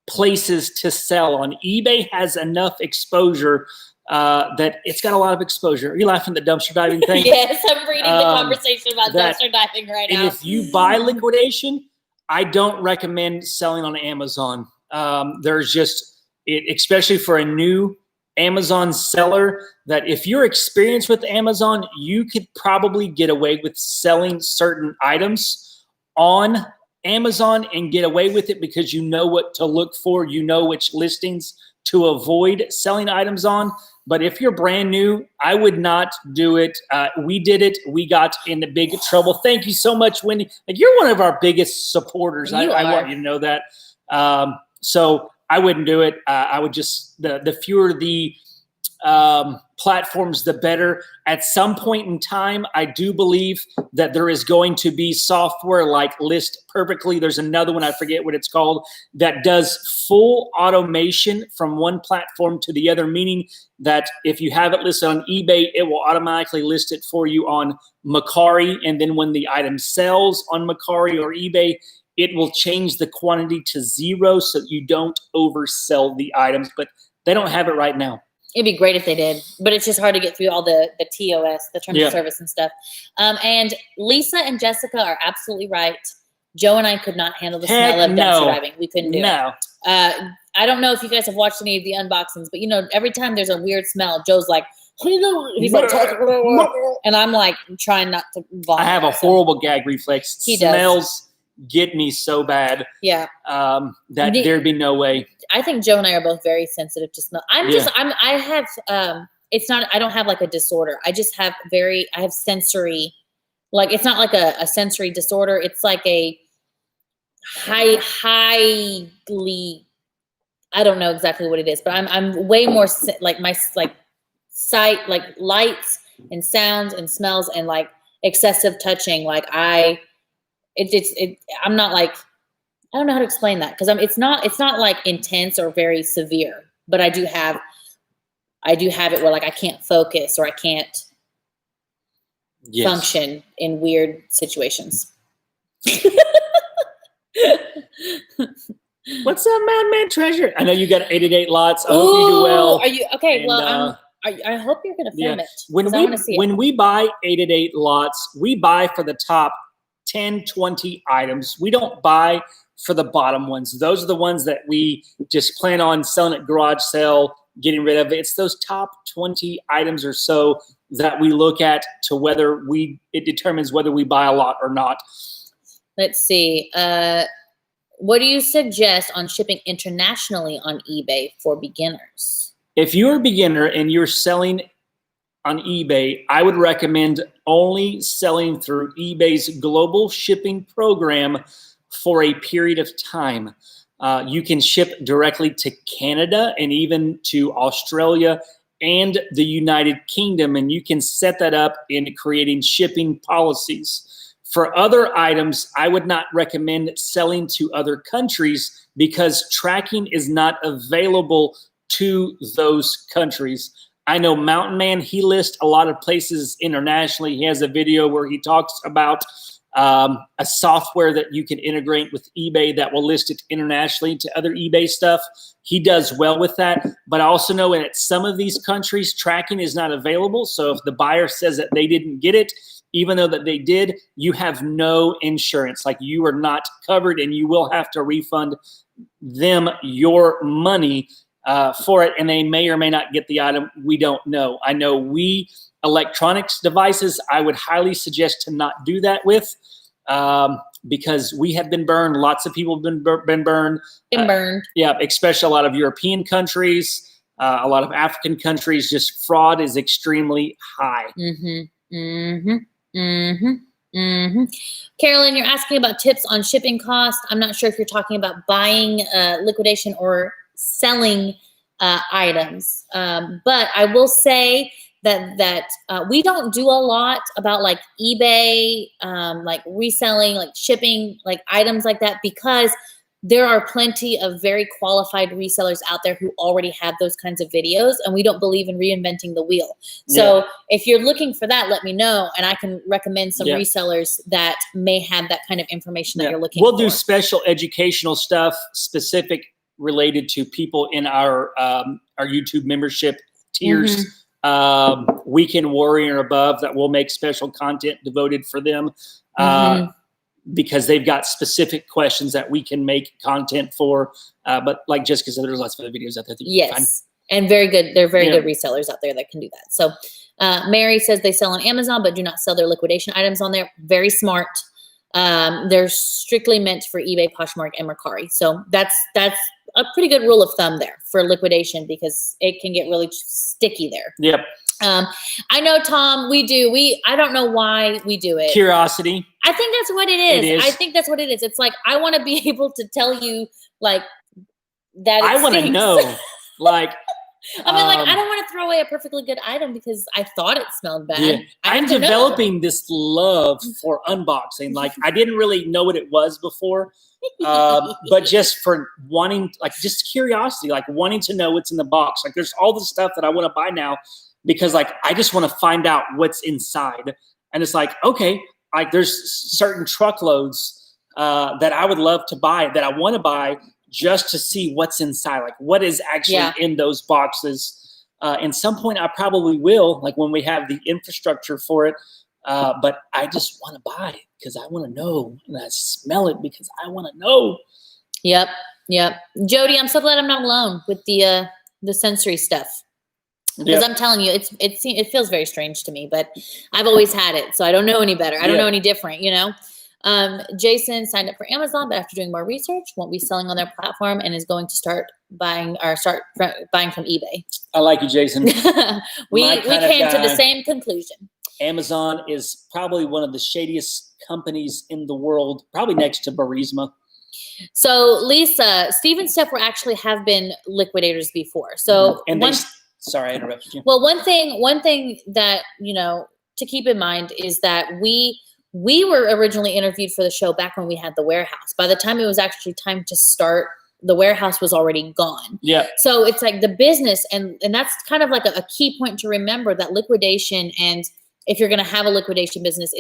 places to sell on. eBay has enough exposure that it's got a lot of exposure. Are you laughing at the dumpster diving thing? Yes, I'm reading the conversation about dumpster diving right now. And if you buy liquidation, I don't recommend selling on Amazon. There's just, especially for a new Amazon seller, that if you're experienced with Amazon, you could probably get away with selling certain items on Amazon and get away with it because you know what to look for. You know which listings to avoid selling items on. But if you're brand new, I would not do it. We did it. We got in big trouble. Thank you so much, Wendy. Like, you're one of our biggest supporters. I want you to know that. So I wouldn't do it. I would just, the fewer the platforms, the better. At some point in time, I do believe that there is going to be software like List Perfectly. There's another one, I forget what it's called, that does full automation from one platform to the other, meaning that if you have it listed on eBay, it will automatically list it for you on Mercari. And then when the item sells on Mercari or eBay, it will change the quantity to 0 so that you don't oversell the items. But they don't have it right now. It'd be great if they did, but it's just hard to get through all the TOS, the terms of service and stuff. And Lisa and Jessica are absolutely right. Joe and I could not handle the smell of dumpster diving. We couldn't do it. I don't know if you guys have watched any of the unboxings, but every time there's a weird smell, Joe's like, he's like, and I'm like trying not to vomit. I have a horrible gag reflex. He Smells get me so bad. Yeah. That there'd be no way. I think Joe and I are both very sensitive to smell. I don't have like a disorder. I just have I have sensory, like, it's not like a sensory disorder. It's like a highly, I don't know exactly what it is, but I'm way more like my, like, sight, like lights and sounds and smells and like excessive touching. Like I'm not like, I don't know how to explain that, because it's not like intense or very severe, but I do have it where like I can't focus or I can't function in weird situations. What's up, Madman Treasure? I know you got 88 lots. I hope you do well. Are you okay? And, I hope you're going to film it. When we buy 88 lots, we buy for the top 10, 20 items. We don't buy for the bottom ones. Those are the ones that we just plan on selling at garage sale, getting rid of. It's those top 20 items or so that we look at to whether it determines whether we buy a lot or not. Let's see. What do you suggest on shipping internationally on eBay for beginners? If you're a beginner and you're selling on eBay, I would recommend only selling through eBay's global shipping program for a period of time. You can ship directly to Canada and even to Australia and the United Kingdom, and you can set that up in creating shipping policies. For other items, I would not recommend selling to other countries because tracking is not available to those countries. I know Mountain Man, he lists a lot of places internationally. He has a video where he talks about a software that you can integrate with eBay that will list it internationally to other eBay stuff. He does well with that. But I also know that some of these countries, tracking is not available. So if the buyer says that they didn't get it, even though that they did, you have no insurance. Like, you are not covered, and you will have to refund them your money for it, and they may or may not get the item. We don't know. I know electronics devices, I would highly suggest to not do that with, because we have been burned. Lots of people have been burned. Yeah, especially a lot of European countries, a lot of African countries. Just fraud is extremely high. Carolyn, you're asking about tips on shipping costs. I'm not sure if you're talking about buying, liquidation, or selling items. But I will say that we don't do a lot about like eBay, like reselling, like shipping, like items like that, because there are plenty of very qualified resellers out there who already have those kinds of videos, and we don't believe in reinventing the wheel. So if you're looking for that, let me know, and I can recommend some resellers that may have that kind of information that you're looking for. We'll do special educational stuff specific related to people in our YouTube membership tiers, Weekend Warrior above, that will make special content devoted for them. Because they've got specific questions that we can make content for. But like Jessica said, there's lots of other videos out there. Yes, and very good. They're very good resellers out there that can do that. So Mary says they sell on Amazon, but do not sell their liquidation items on there. Very smart. They're strictly meant for eBay, Poshmark, and Mercari. So that's a pretty good rule of thumb there for liquidation, because it can get really sticky there. Yep. I know, Tom, I don't know why we do it. Curiosity. I think that's what it is. I think that's what it is. It's like, I want to be able to tell you, like, that I want to know, like, I mean, like, I don't want to throw away a perfectly good item because I thought it smelled bad. Yeah. I'm developing this love for unboxing. Like, I didn't really know what it was before, but just for wanting, like, just curiosity, like wanting to know what's in the box. Like, there's all the stuff that I want to buy now because, like, I just want to find out what's inside. And it's like, okay, like, there's certain truckloads that I would love to buy, that I want to buy just to see what's inside, like what is actually in those boxes. At some point, I probably will, like when we have the infrastructure for it. But I just want to buy it because I want to know, and I smell it because I want to know. Yep. Jody, I'm so glad I'm not alone with the sensory stuff. Because I'm telling you, it feels very strange to me, but I've always had it, so I don't know any better. I don't know any different, you know. Jason signed up for Amazon, but after doing more research, won't be selling on their platform and is going to start buying from eBay. I like you, Jason. we came to the same conclusion. Amazon is probably one of the shadiest companies in the world, probably next to Burisma. So Lisa, Steve and Steph have been liquidators before. So sorry, I interrupted you. Well, one thing that, you know, to keep in mind is that we were originally interviewed for the show back when we had the warehouse. By the time it was actually time to start, the warehouse was already gone. Yeah. So it's like the business, and that's kind of like a key point to remember, that liquidation, and if you're going to have a liquidation business,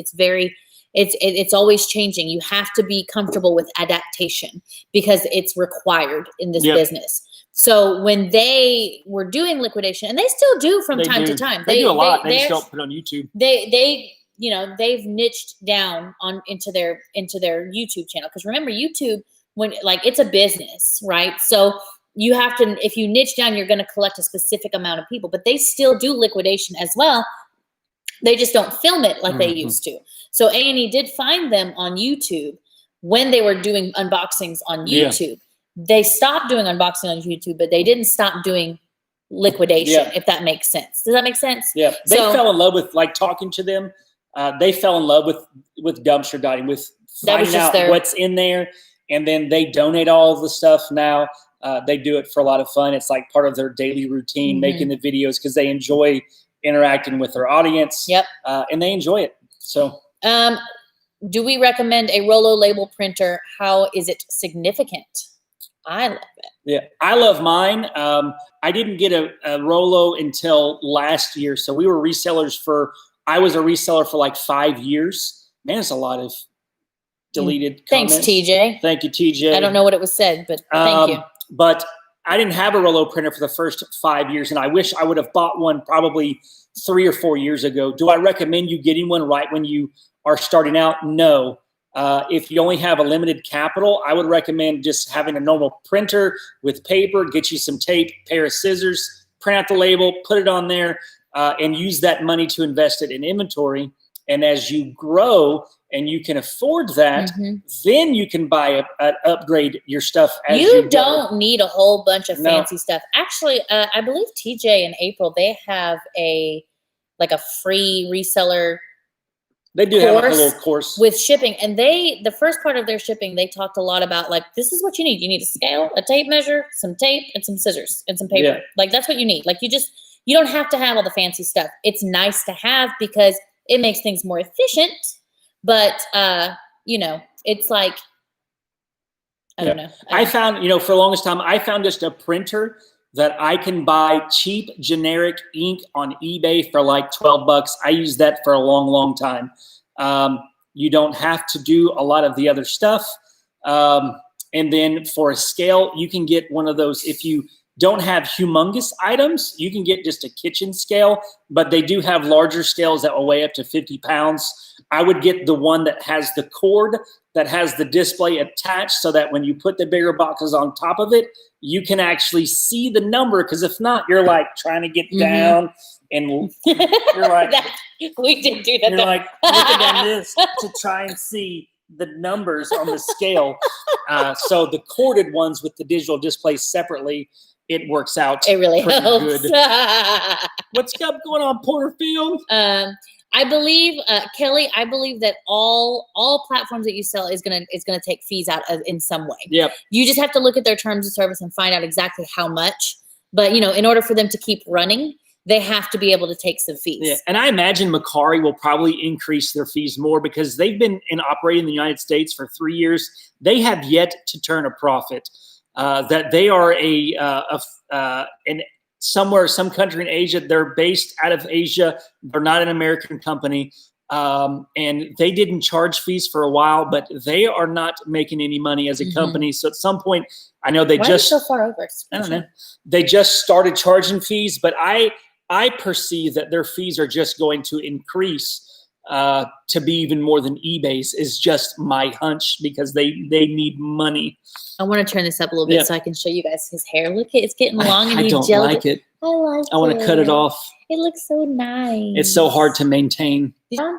it's always changing. You have to be comfortable with adaptation because it's required in this business. So when they were doing liquidation, and they still do from time to time. They do a lot. They just don't put it on YouTube. They you know, they've niched down into their YouTube channel. Because remember, YouTube, when, like, it's a business, right? So you have to, if you niche down, you're going to collect a specific amount of people. But they still do liquidation as well. They just don't film it like they used to. So A&E did find them on YouTube when they were doing unboxings on YouTube. They stopped doing unboxing on YouTube, but they didn't stop doing liquidation, if that makes sense. Does that make sense? Yeah. They fell in love with, like, talking to them. They fell in love with dumpster diving, with finding out what's in there. And then they donate all of the stuff now. They do it for a lot of fun. It's like part of their daily routine, making the videos, because they enjoy interacting with their audience. Yep. And they enjoy it. So, do we recommend a Rollo label printer? How is it significant? I love it. Yeah, I love mine. I didn't get a Rollo until last year. So we were resellers I was a reseller for like 5 years. Man, it's a lot of deleted comments. Thanks, TJ. Thank you, TJ. I don't know what it was said, but thank you. But I didn't have a Rollo printer for the first 5 years, and I wish I would have bought one probably 3 or 4 years ago. Do I recommend you getting one right when you are starting out? No. If you only have a limited capital, I would recommend just having a normal printer with paper, get you some tape, pair of scissors, print out the label, put it on there, and use that money to invest it in inventory. And as you grow and you can afford that, then you can buy upgrade your stuff. As you don't need a whole bunch of fancy stuff. Actually, I believe TJ and April, they have a free reseller. They do have a little course with shipping, and the first part of their shipping, they talked a lot about, like, this is what you need. You need a scale, a tape measure, some tape, and some scissors and some paper. Yeah. Like, that's what you need. Like, you don't have to have all the fancy stuff. It's nice to have because it makes things more efficient. But you know, it's like, I don't know. I found, you know, for the longest time, I found just a printer that I can buy cheap generic ink on eBay for like $12. I use that for a long, long time. You don't have to do a lot of the other stuff. And then for a scale, you can get one of those. If you don't have humongous items, you can get just a kitchen scale, but they do have larger scales that will weigh up to 50 pounds. I would get the one that has the cord, that has the display attached, so that when you put the bigger boxes on top of it, you can actually see the number. Because if not, you're like trying to get down, and you're like, we did do that. You're like looking at this to try and see the numbers on the scale. So the corded ones with the digital display separately, it works out. It really pretty helps. Good. What's going on, Porterfield? I believe, Kelly, I believe that all platforms that you sell is gonna take fees out in some way. Yep. You just have to look at their terms of service and find out exactly how much. But, you know, in order for them to keep running, they have to be able to take some fees. Yeah, and I imagine Macari will probably increase their fees more because they've been operating in the United States for 3 years. They have yet to turn a profit. That they are some country in Asia. They're based out of Asia. They're not an American company. And they didn't charge fees for a while, but they are not making any money as a company. So at some point, I know they Why just are you so far over? I don't know. They just started charging fees, but I perceive that their fees are just going to increase to be even more than eBay's is just my hunch because they need money. I want to turn this up a little bit so I can show you guys his hair. Look, it's getting long and I don't like it. I like it. I want to cut it off. It looks so nice. It's so hard to maintain. Yeah.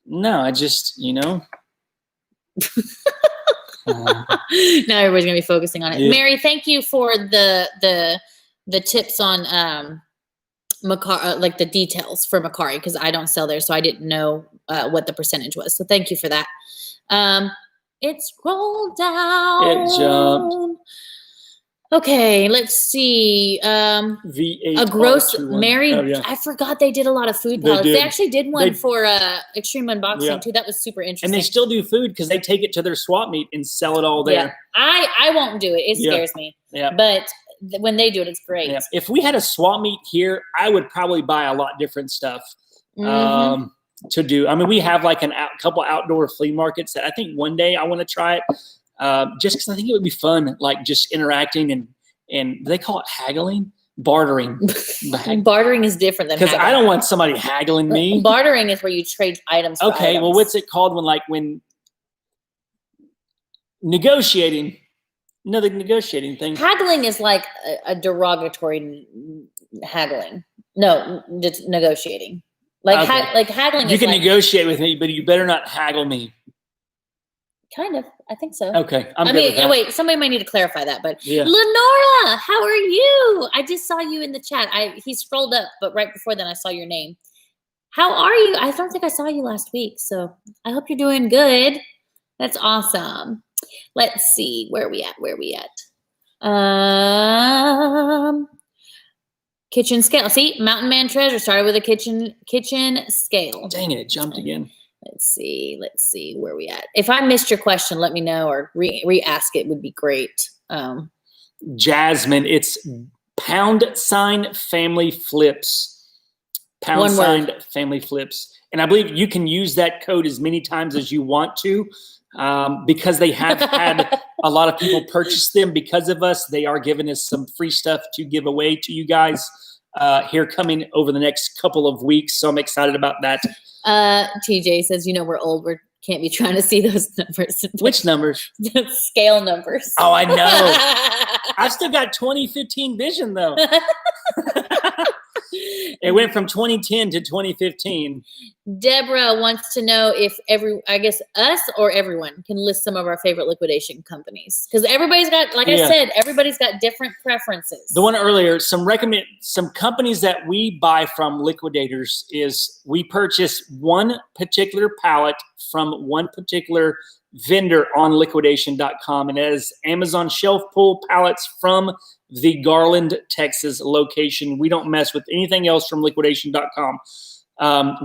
No, I just, Now everybody's gonna be focusing on it. Yeah. Mary, thank you for the tips on Macari, like the details for Macari, because I don't sell there, so I didn't know what the percentage was. So thank you for that. It scrolled down. It jumped. Okay, let's see. V8 a gross Mary. Oh, yeah. I forgot they did a lot of food pallets. They actually did one for Extreme Unboxing too. That was super interesting. And they still do food because they take it to their swap meet and sell it all there. Yeah. I won't do it. It scares me. Yeah. But when they do it, it's great. Yeah. If we had a swap meet here, I would probably buy a lot different stuff to do. I mean, we have like couple outdoor flea markets that I think one day I want to try it. Just because I think it would be fun, like just interacting and they call it haggling, bartering. Bartering is different than because I don't want somebody haggling me. Bartering is where you trade items. For okay, items. Well, what's it called when negotiating? No, the negotiating thing. Haggling is like a derogatory haggling. No, just negotiating. Like like haggling. You can negotiate with me, but you better not haggle me. Kind of. I think so. Okay. I mean, wait, somebody might need to clarify that, but Lenora, how are you? I just saw you in the chat. He scrolled up, but right before then I saw your name. How are you? I don't think I saw you last week, so I hope you're doing good. That's awesome. Let's see. Where are we at? Kitchen scale. See, Mountain Man Treasure started with a kitchen scale. Dang it jumped again. Let's see where we at. If I missed your question, let me know or re-ask it would be great. Jasmine, it's # family flips. # family flips. And I believe you can use that code as many times as you want to because they have had a lot of people purchase them because of us. They are giving us some free stuff to give away to you guys here coming over the next couple of weeks. So I'm excited about that. TJ says, we're old. We can't be trying to see those numbers. Which numbers? The scale numbers. Oh, I know. I've still got 2015 vision, though. It went from 2010 to 2015. Deborah wants to know if us or everyone can list some of our favorite liquidation companies. Because everybody's got, I said, everybody's got different preferences. The one earlier, some companies that we buy from Liquidators is we purchase one particular pallet from one particular vendor on liquidation.com, and that is Amazon shelf pull pallets from the Garland, Texas location. We don't mess with anything else from liquidation.com.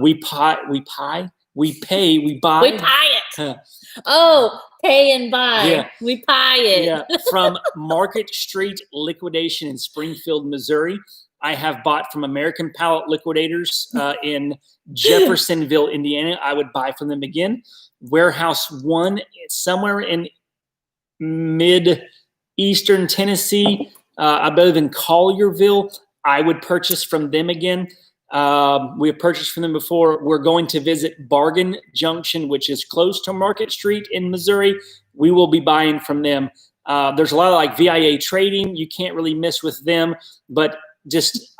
We pay, we buy. We pay it. Pay and buy. Yeah. We pay it. Yeah. From Market Street Liquidation in Springfield, Missouri. I have bought from American Pallet Liquidators in Jeffersonville, Indiana. I would buy from them again. Warehouse 1 somewhere in mid-eastern Tennessee. I believe in Collierville. I would purchase from them again. We have purchased from them before. We're going to visit Bargain Junction, which is close to Market Street in Missouri. We will be buying from them. There's a lot of VIA trading. You can't really miss with them, but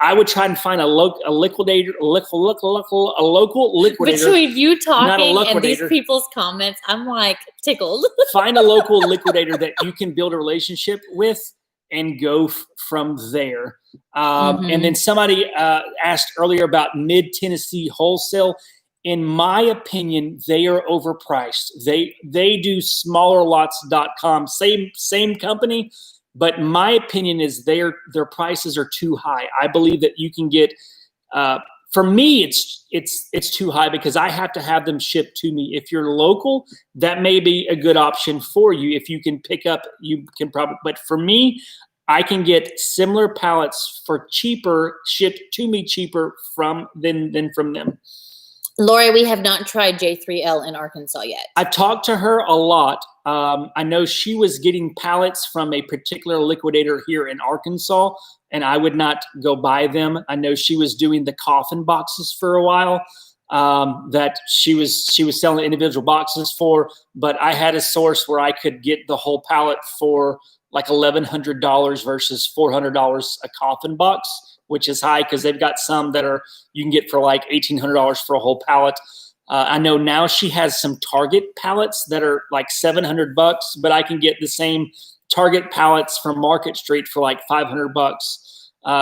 I would try and find a local liquidator. Between you talking and these people's comments, I'm like tickled. Find a local liquidator that you can build a relationship with and go from there. And then somebody asked earlier about mid-Tennessee wholesale. In my opinion, they are overpriced. They do smallerlots.com. Same company, But my opinion is their prices are too high. I believe that you can get, for me, it's too high because I have to have them shipped to me. If you're local, that may be a good option for you. If you can pick up, you can probably, but for me, I can get similar pallets for cheaper, shipped to me cheaper than from them. Lori, we have not tried J3L in Arkansas yet. I've talked to her a lot. I know she was getting pallets from a particular liquidator here in Arkansas, and I would not go buy them. I know she was doing the coffin boxes for a while that she was selling individual boxes for, but I had a source where I could get the whole pallet for like $1,100 versus $400 a coffin box, which is high because they've got some that you can get for like $1,800 for a whole pallet. I know now she has some Target pallets that are like $700, but I can get the same Target pallets from Market Street for like $500.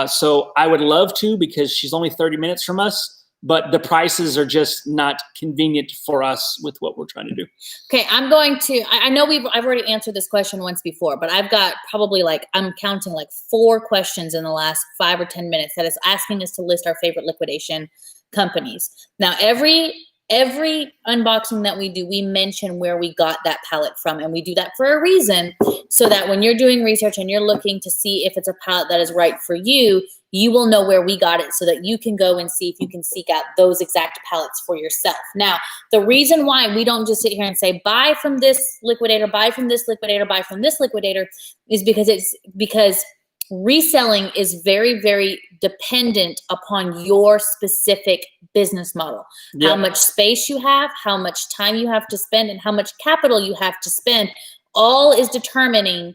So I would love to, because she's only 30 minutes from us, but the prices are just not convenient for us with what we're trying to do. Okay, I know I've already answered this question once before, but I've got probably I'm counting like 4 questions in the last 5 or 10 minutes that is asking us to list our favorite liquidation companies. Now, every unboxing that we do, we mention where we got that pallet from, and we do that for a reason, so that when you're doing research and you're looking to see if it's a pallet that is right for you, you will know where we got it, so that you can go and see if you can seek out those exact pallets for yourself. Now, the reason why we don't just sit here and say, buy from this liquidator, buy from this liquidator, buy from this liquidator, is because reselling is very, very dependent upon your specific business model. Yep. How much space you have, how much time you have to spend, and how much capital you have to spend, all is determining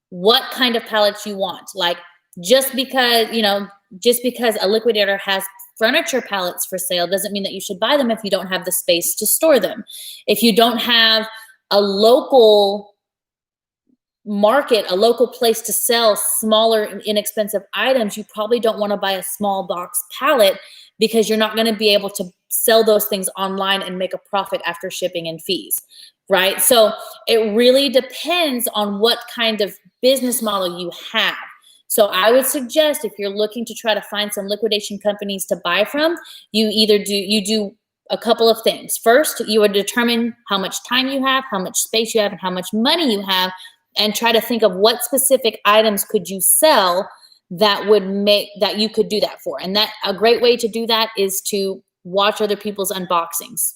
what kind of pallets you want. Like, just because a liquidator has furniture pallets for sale doesn't mean that you should buy them if you don't have the space to store them. If you don't have a local market, a local place to sell smaller, inexpensive items, you probably don't want to buy a small box pallet, because you're not going to be able to sell those things online and make a profit after shipping and fees, right? So it really depends on what kind of business model you have. So I would suggest, if you're looking to try to find some liquidation companies to buy from, you do a couple of things. First, you would determine how much time you have, how much space you have, and how much money you have, and try to think of what specific items could you sell that you could do that for. And that a great way to do that is to watch other people's unboxings,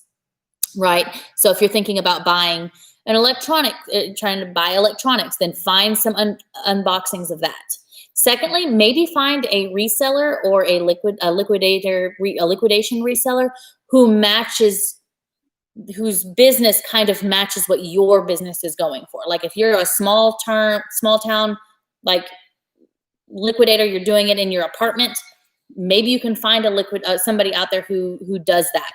right? So if you're thinking about buying an electronic, trying to buy electronics, then find some unboxings of that. Secondly, maybe find a reseller or a liquidator, a liquidation reseller whose business kind of matches what your business is going for. Like, if you're a small town like liquidator, you're doing it in your apartment, maybe you can find somebody out there who does that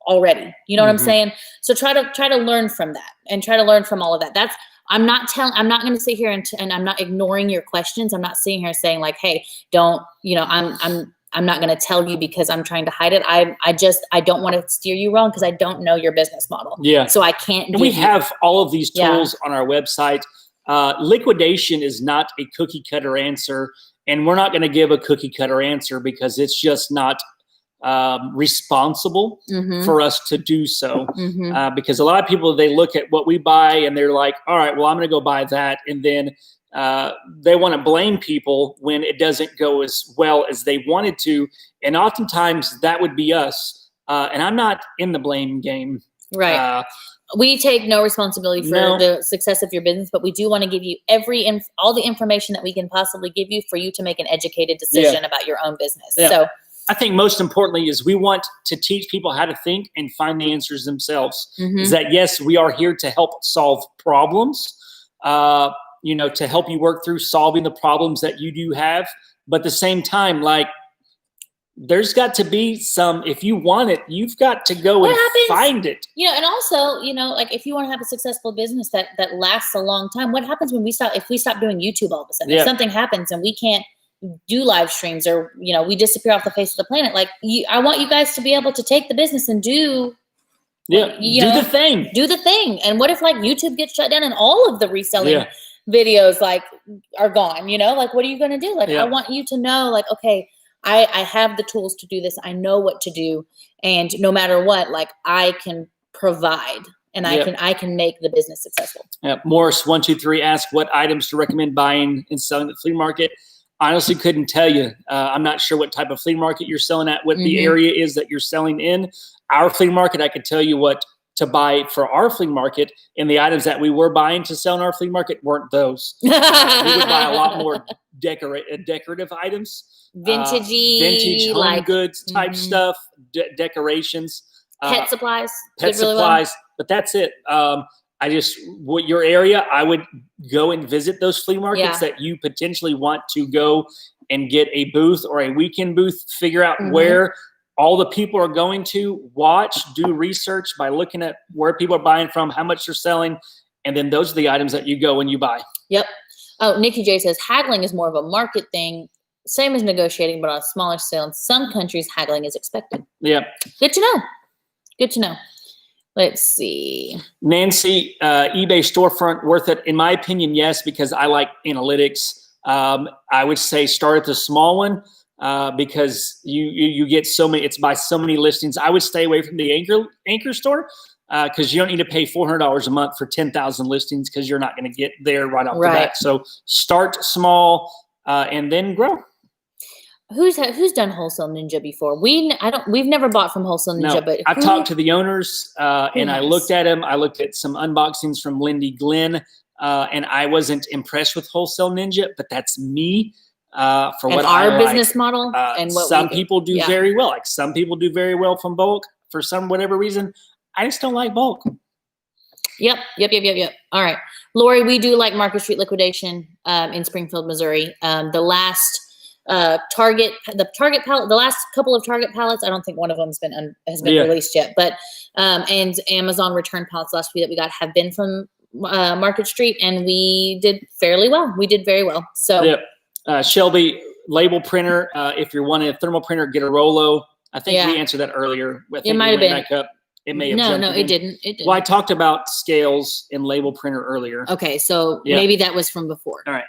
already. You know what I'm saying? So try to learn from that, and try to learn from all of that. I'm not going to sit here and I'm not ignoring your questions. I'm not sitting here saying like, hey, don't, I'm not going to tell you because I'm trying to hide it. I don't want to steer you wrong, because I don't know your business model. Yeah. So I can't. And we have all of these tools on our website. Liquidation is not a cookie cutter answer, and we're not going to give a cookie cutter answer, because it's just not responsible for us to do so. Because a lot of people, they look at what we buy and they're like, all right, well, I'm going to go buy that. And then they want to blame people when it doesn't go as well as they wanted to. And oftentimes that would be us. And I'm not in the blame game. Right. We take no responsibility for the success of your business, but we do want to give you all the information that we can possibly give you for you to make an educated decision about your own business. Yeah. So I think most importantly is we want to teach people how to think and find the answers themselves. Is that, yes, we are here to help solve problems, to help you work through solving the problems that you do have. But at the same time, like, there's got to be some, if you want it, you've got to go find it. And also, like, if you want to have a successful business that lasts a long time, what happens if we stop doing YouTube all of a sudden? If something happens and we can't do live streams, or, we disappear off the face of the planet, like, I want you guys to be able to take the business and do the thing. And what if, like, YouTube gets shut down and all of the reselling videos like are gone, you know, like, what are you going to do? Like, Yeah. I want you to know, like, okay, I have the tools to do this. I know what to do. And no matter what, like, I can provide and I can make the business successful. Morris 123 asked what items to recommend buying and selling at the flea market. Honestly, couldn't tell you. I'm not sure what type of flea market you're selling at, what the area is that you're selling in. Our flea market, I could tell you what to buy for our flea market, and the items that we were buying to sell in our flea market weren't those. We would buy a lot more decorative items, vintage home like, goods type stuff, decorations, pet supplies, pet supplies. But that's it. What your area, I would go and visit those flea markets that you potentially want to go and get a booth or a weekend booth, figure out where all the people are going to, watch, do research by looking at where people are buying from, how much they're selling, and then those are the items that you go and you buy. Yep. Oh, Nikki J says haggling is more of a market thing, same as negotiating, but on a smaller scale. In some countries, haggling is expected. Yeah. Good to know. Good to know. Let's see. Nancy, eBay storefront worth it? In my opinion, yes, because I like analytics. I would say start at the small one because you get so many. It's by so many listings. I would stay away from the anchor store because you don't need to pay $400 a month for 10,000 listings because you're not going to get there right off the bat. So start small and then grow. Who's done Wholesale Ninja before? We've never bought from Wholesale Ninja, no, but I've talked to the owners and I looked at them. I looked at some unboxings from Lindy Glenn and I wasn't impressed with Wholesale Ninja, but that's me. For what our I business like. model and what some people do very well. Like some people do very well from bulk for whatever reason. I just don't like bulk. Yep. All right, Lori, we do like Market Street Liquidation in Springfield, Missouri. The last Target pallet, the last couple of Target pallets, I don't think one of them has been released yet, but and Amazon return pallets last week that we got have been from Market Street, and we did fairly well. We did very well. So Shelby, label printer. If you're wanting a thermal printer, get a Rolo. I think we answered that earlier. It might have been. Back up. It may have No, it didn't. It didn't. Well, I talked about scales and label printer earlier. Okay, so maybe that was from before. All right.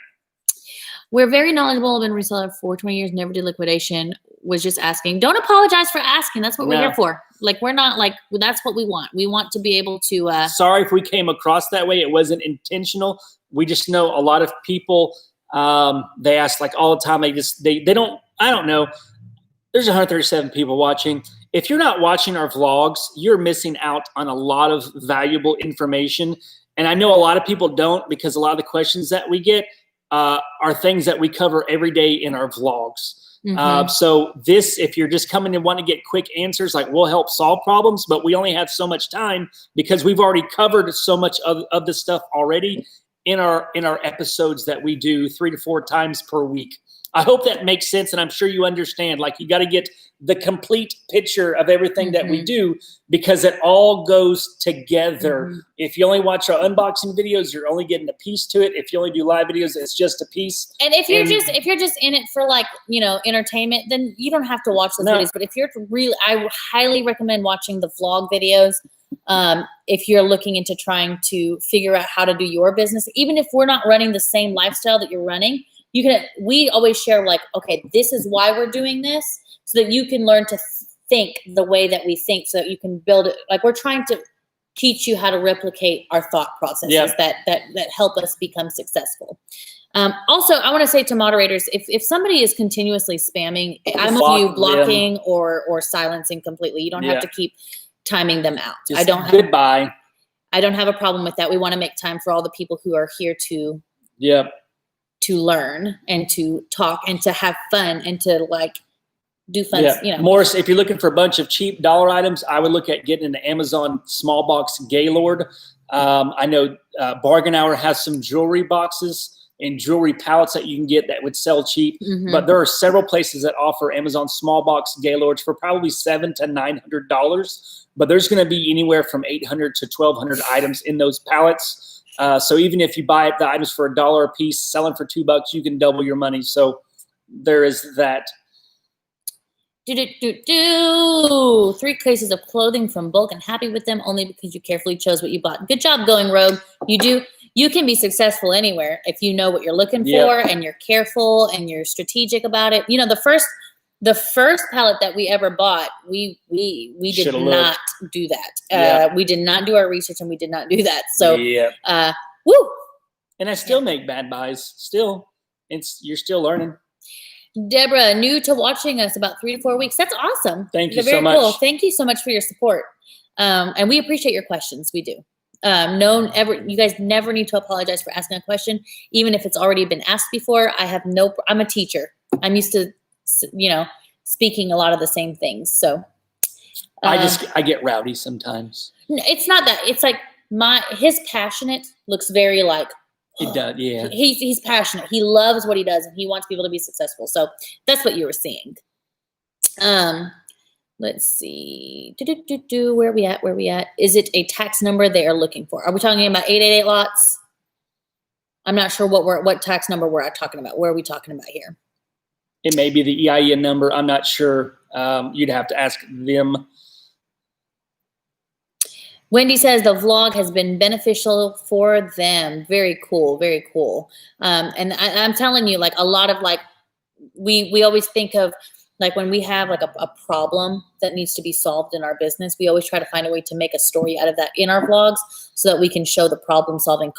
We're very knowledgeable. I've been a reseller for 20 years, never did liquidation. Was just asking. Don't apologize for asking. That's what we're here for. Like, we're not like, that's what we want. We want to be able to. Sorry if we came across that way. It wasn't intentional. We just know a lot of people, they ask like all the time. They don't, I don't know. There's 137 people watching. If you're not watching our vlogs, you're missing out on a lot of valuable information. And I know a lot of people don't, because a lot of the questions that we get are things that we cover every day in our vlogs. So if you're just coming and want to get quick answers, like we'll help solve problems, but we only have so much time because we've already covered so much of the stuff already in our episodes that we do 3 to 4 times per week. I hope that makes sense, and I'm sure you understand. Like, you got to get the complete picture of everything that we do, because it all goes together. If you only watch our unboxing videos, you're only getting a piece to it. If you only do live videos, it's just a piece. And if you're just in it for, like, entertainment, then you don't have to watch those videos. But if you're really, I highly recommend watching the vlog videos. If you're looking into trying to figure out how to do your business, even if we're not running the same lifestyle that you're running, we always share, like, okay, this is why we're doing this, so that you can learn to think the way that we think, so that you can build it. Like, we're trying to teach you how to replicate our thought processes that help us become successful. Also, I want to say to moderators, if somebody is continuously spamming, I'm with you, blocking or silencing completely. You don't have to keep timing them out. Just goodbye. I don't have a problem with that. We want to make time for all the people who are here to learn and to talk and to have fun and to, like, do fun. Morris, if you're looking for a bunch of cheap dollar items, I would look at getting an Amazon small box Gaylord. I know Bargain Hour has some jewelry boxes and jewelry pallets that you can get that would sell cheap. But there are several places that offer Amazon small box Gaylords for probably $700 to $900. But there's going to be anywhere from 800 to 1,200 items in those pallets. So even if you buy the items for $1 a piece, selling for $2, you can double your money. So there is that. 3 cases of clothing from bulk and happy with them only because you carefully chose what you bought. Good job, Going Rogue. You you can be successful anywhere if you know what you're looking for and you're careful and you're strategic about it. You know, the first pallet that we ever bought, we did not do that. We did not do our research and we did not do that. So, woo. And I still make bad buys. Still, you're still learning. Deborah, new to watching us, about 3 to 4 weeks. That's awesome. Thank you so much. Cool. Thank you so much for your support. And we appreciate your questions. We do. You guys never need to apologize for asking a question, even if it's already been asked before. I'm a teacher. I'm used to, speaking a lot of the same things. So I get rowdy sometimes. It's not that. It's like his passionate looks very like, it does, yeah. He's passionate. He loves what he does, and he wants people to be successful. So that's what you were seeing. Let's see. Where are we at? Is it a tax number they are looking for? Are we talking about 888 lots? I'm not sure what tax number we're talking about. Where are we talking about here? It may be the EIN number. I'm not sure. You'd have to ask them. Wendy says the vlog has been beneficial for them. Very cool. Very cool. And I'm telling you, like a lot of we always think of like when we have like a problem that needs to be solved in our business, we always try to find a way to make a story out of that in our vlogs so that we can show the problem solving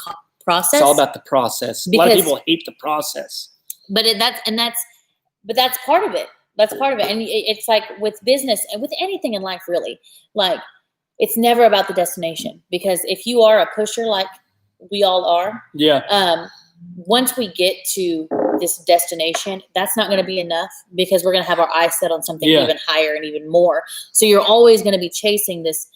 process. It's all about the process. A lot of people hate the process. But that's part of it. That's part of it. And it's like with business and with anything in life, really, like it's never about the destination, because if you are a pusher, like we all are, once we get to this destination, that's not going to be enough, because we're going to have our eyes set on something even higher and even more. So you're always going to be chasing this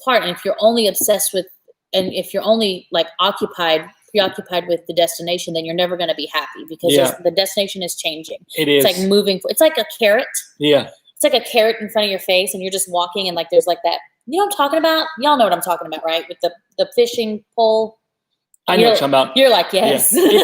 part. And if you're only obsessed with, and if you're only like preoccupied with the destination, then you're never going to be happy, because the destination is changing. It's like moving. It's like a carrot. Yeah. It's like a carrot in front of your face, and you're just walking, and like there's like that. You know what I'm talking about? Y'all know what I'm talking about, right? With the fishing pole. I know what you're talking about. You're like, yes. Yeah.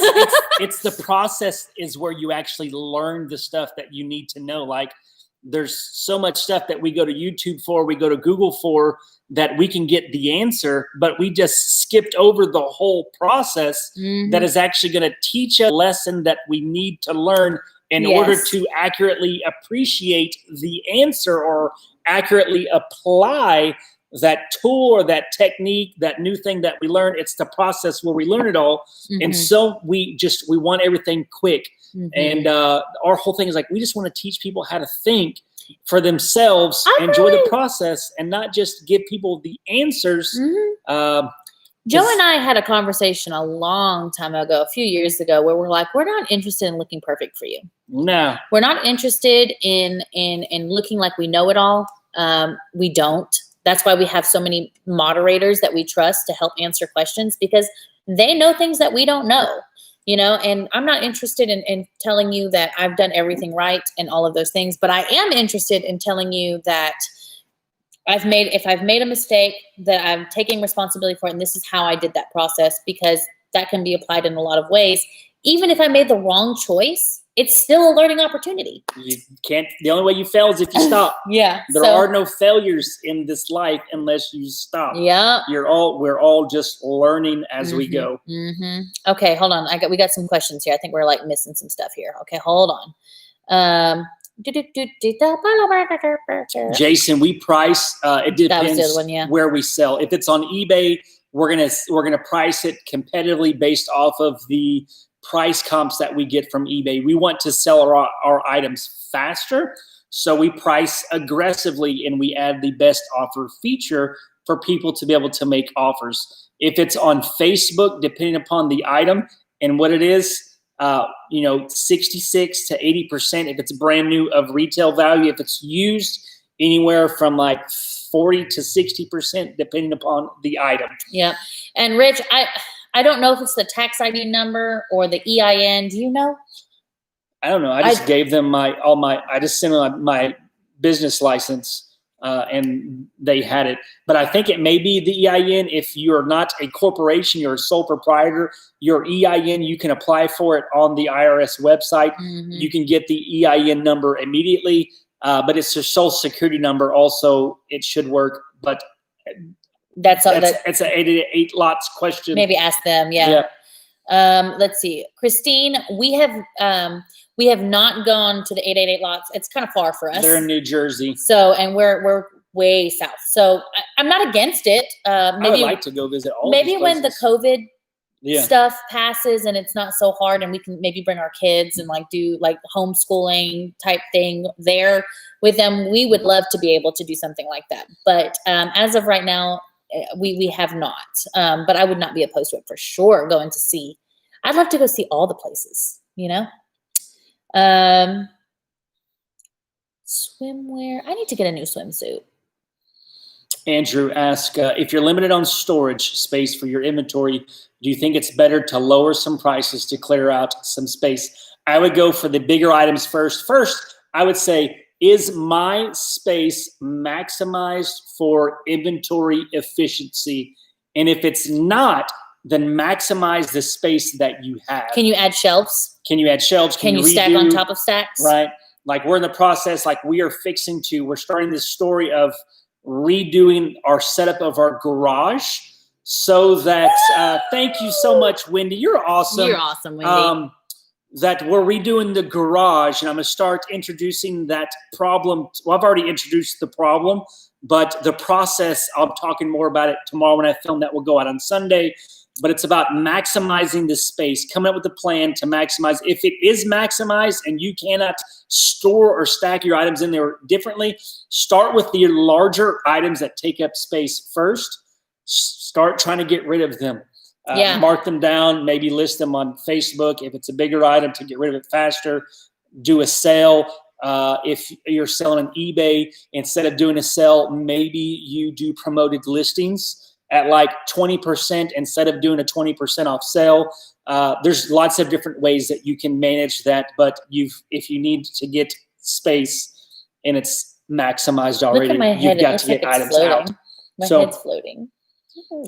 It's the process is where you actually learn the stuff that you need to know. Like there's so much stuff that we go to YouTube for, we go to Google for, that we can get the answer, but we just skipped over the whole process that is actually going to teach a lesson that we need to learn in order to accurately appreciate the answer or accurately apply that tool or that technique, that new thing that we learn. It's the process where we learn it all. And so we want everything quick. And our whole thing is like, we just want to teach people how to think for themselves, enjoy the process, and not just give people the answers. Joe and I had a conversation a long time ago, a few years ago, where we're like, we're not interested in looking perfect for you. No. We're not interested in looking like we know it all. We don't. That's why we have so many moderators that we trust to help answer questions, because they know things that we don't know, and I'm not interested in telling you that I've done everything right and all of those things, but I am interested in telling you that if I've made a mistake, that I'm taking responsibility for it, and this is how I did that process, because that can be applied in a lot of ways. Even if I made the wrong choice, it's still a learning opportunity. You can't. The only way you fail is if you stop. There are no failures in this life unless you stop. We're all just learning as we go. Okay, hold on. We got some questions here. I think we're like missing some stuff here. Okay, hold on. Jason, we price. It depends where we sell. If it's on eBay, we're gonna price it competitively based off of the price comps that we get from eBay. We want to sell our items faster, so we price aggressively and we add the best offer feature for people to be able to make offers. If it's on Facebook, depending upon the item and what it is, 66 to 80% if it's brand new of retail value. If it's used, anywhere from like 40 to 60% depending upon the item. Yeah. And Rich, I don't know if it's the tax ID number or the EIN. Do you know? I don't know. I just gave them I just sent them my business license and they had it. But I think it may be the EIN. If you're not a corporation, you're a sole proprietor, your EIN, you can apply for it on the IRS website. You can get the EIN number immediately, but it's your social security number also. It should work. But That's it's an 888 lots question. Maybe ask them. Yeah. Let's see, Christine. We have not gone to the 888 lots. It's kind of far for us. They're in New Jersey. So, and we're way south. So I'm not against it. Maybe I would like to go visit all. Maybe when the COVID yeah. stuff passes and it's not so hard and we can maybe bring our kids and like do like homeschooling type thing there with them, we would love to be able to do something like that. But as of right now, we have not. But I would not be opposed to it for sure. Going to see, I'd love to go see all the places, you know. Swimwear. I need to get a new swimsuit. Andrew asked, if you're limited on storage space for your inventory, do you think it's better to lower some prices to clear out some space? I would go for the bigger items first. First, I would say, is my space maximized for inventory efficiency? And if it's not, then maximize the space that you have. Can you add shelves? Can you add shelves? Can you stack on top of stacks? Right. Like we're in the process, like we're starting this story of redoing our setup of our garage so that, thank you so much, Wendy. You're awesome. You're awesome, Wendy. That we're redoing the garage, and I'm going to start introducing that problem. Well, I've already introduced the problem, but the process, I'm talking more about it tomorrow when I film that will go out on Sunday. But it's about maximizing the space, coming up with a plan to maximize. If it is maximized and you cannot store or stack your items in there differently, start with the larger items that take up space first. Start trying to get rid of them. Mark them down, maybe list them on Facebook. If it's a bigger item, to get rid of it faster, do a sale. If you're selling on eBay, instead of doing a sale, maybe you do promoted listings at like 20% instead of doing a 20% off sale. There's lots of different ways that you can manage that, but if you need to get space and it's maximized already, you've got to get items out. My head's floating.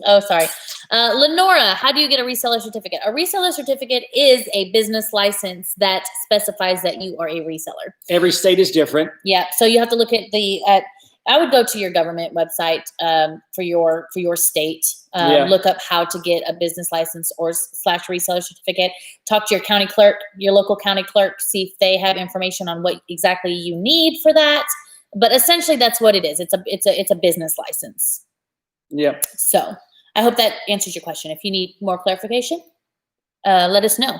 Oh, sorry. Lenora, how do you get a reseller certificate? A reseller certificate is a business license that specifies that you are a reseller. Every state is different. Yeah. So you have to look at I would go to your government website for your state. Look up how to get a business license or / reseller certificate. Talk to your county clerk, your local county clerk, see if they have information on what exactly you need for that. But essentially, that's what it is. It's a business license. Yeah. So I hope that answers your question. If you need more clarification, let us know.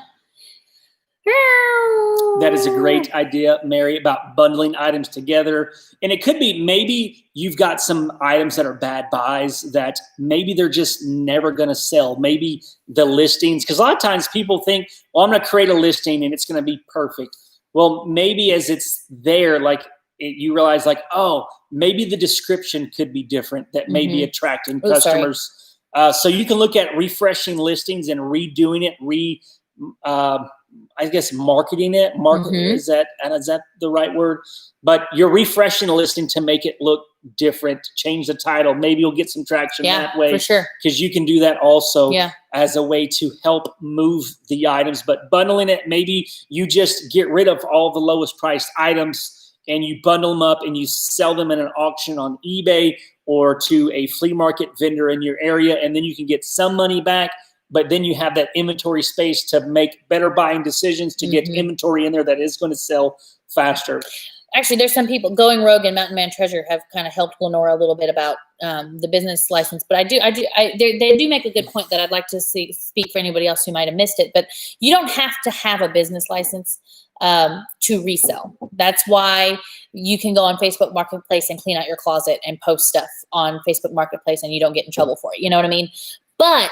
That is a great idea, Mary, about bundling items together. And it could be maybe you've got some items that are bad buys that maybe they're just never going to sell. Maybe the listings, because a lot of times people think, well, I'm going to create a listing and it's going to be perfect. Well, maybe as it's there, you realize oh, maybe the description could be different that may be attracting customers. So you can look at refreshing listings and redoing it, marketing it. Is that the right word? But you're refreshing a listing to make it look different, change the title. Maybe you'll get some traction that way. For sure. Because you can do that also as a way to help move the items. But bundling it, maybe you just get rid of all the lowest priced items and you bundle them up and you sell them in an auction on eBay or to a flea market vendor in your area. And then you can get some money back. But then you have that inventory space to make better buying decisions, to get inventory in there that is going to sell faster. Actually, there's some people, Going Rogue and Mountain Man Treasure, have kind of helped Lenora a little bit about the business license. But they do make a good point that I'd like to speak for anybody else who might have missed it. But you don't have to have a business license to resell. That's why you can go on Facebook Marketplace and clean out your closet and post stuff on Facebook Marketplace and you don't get in trouble for it. You know what I mean? But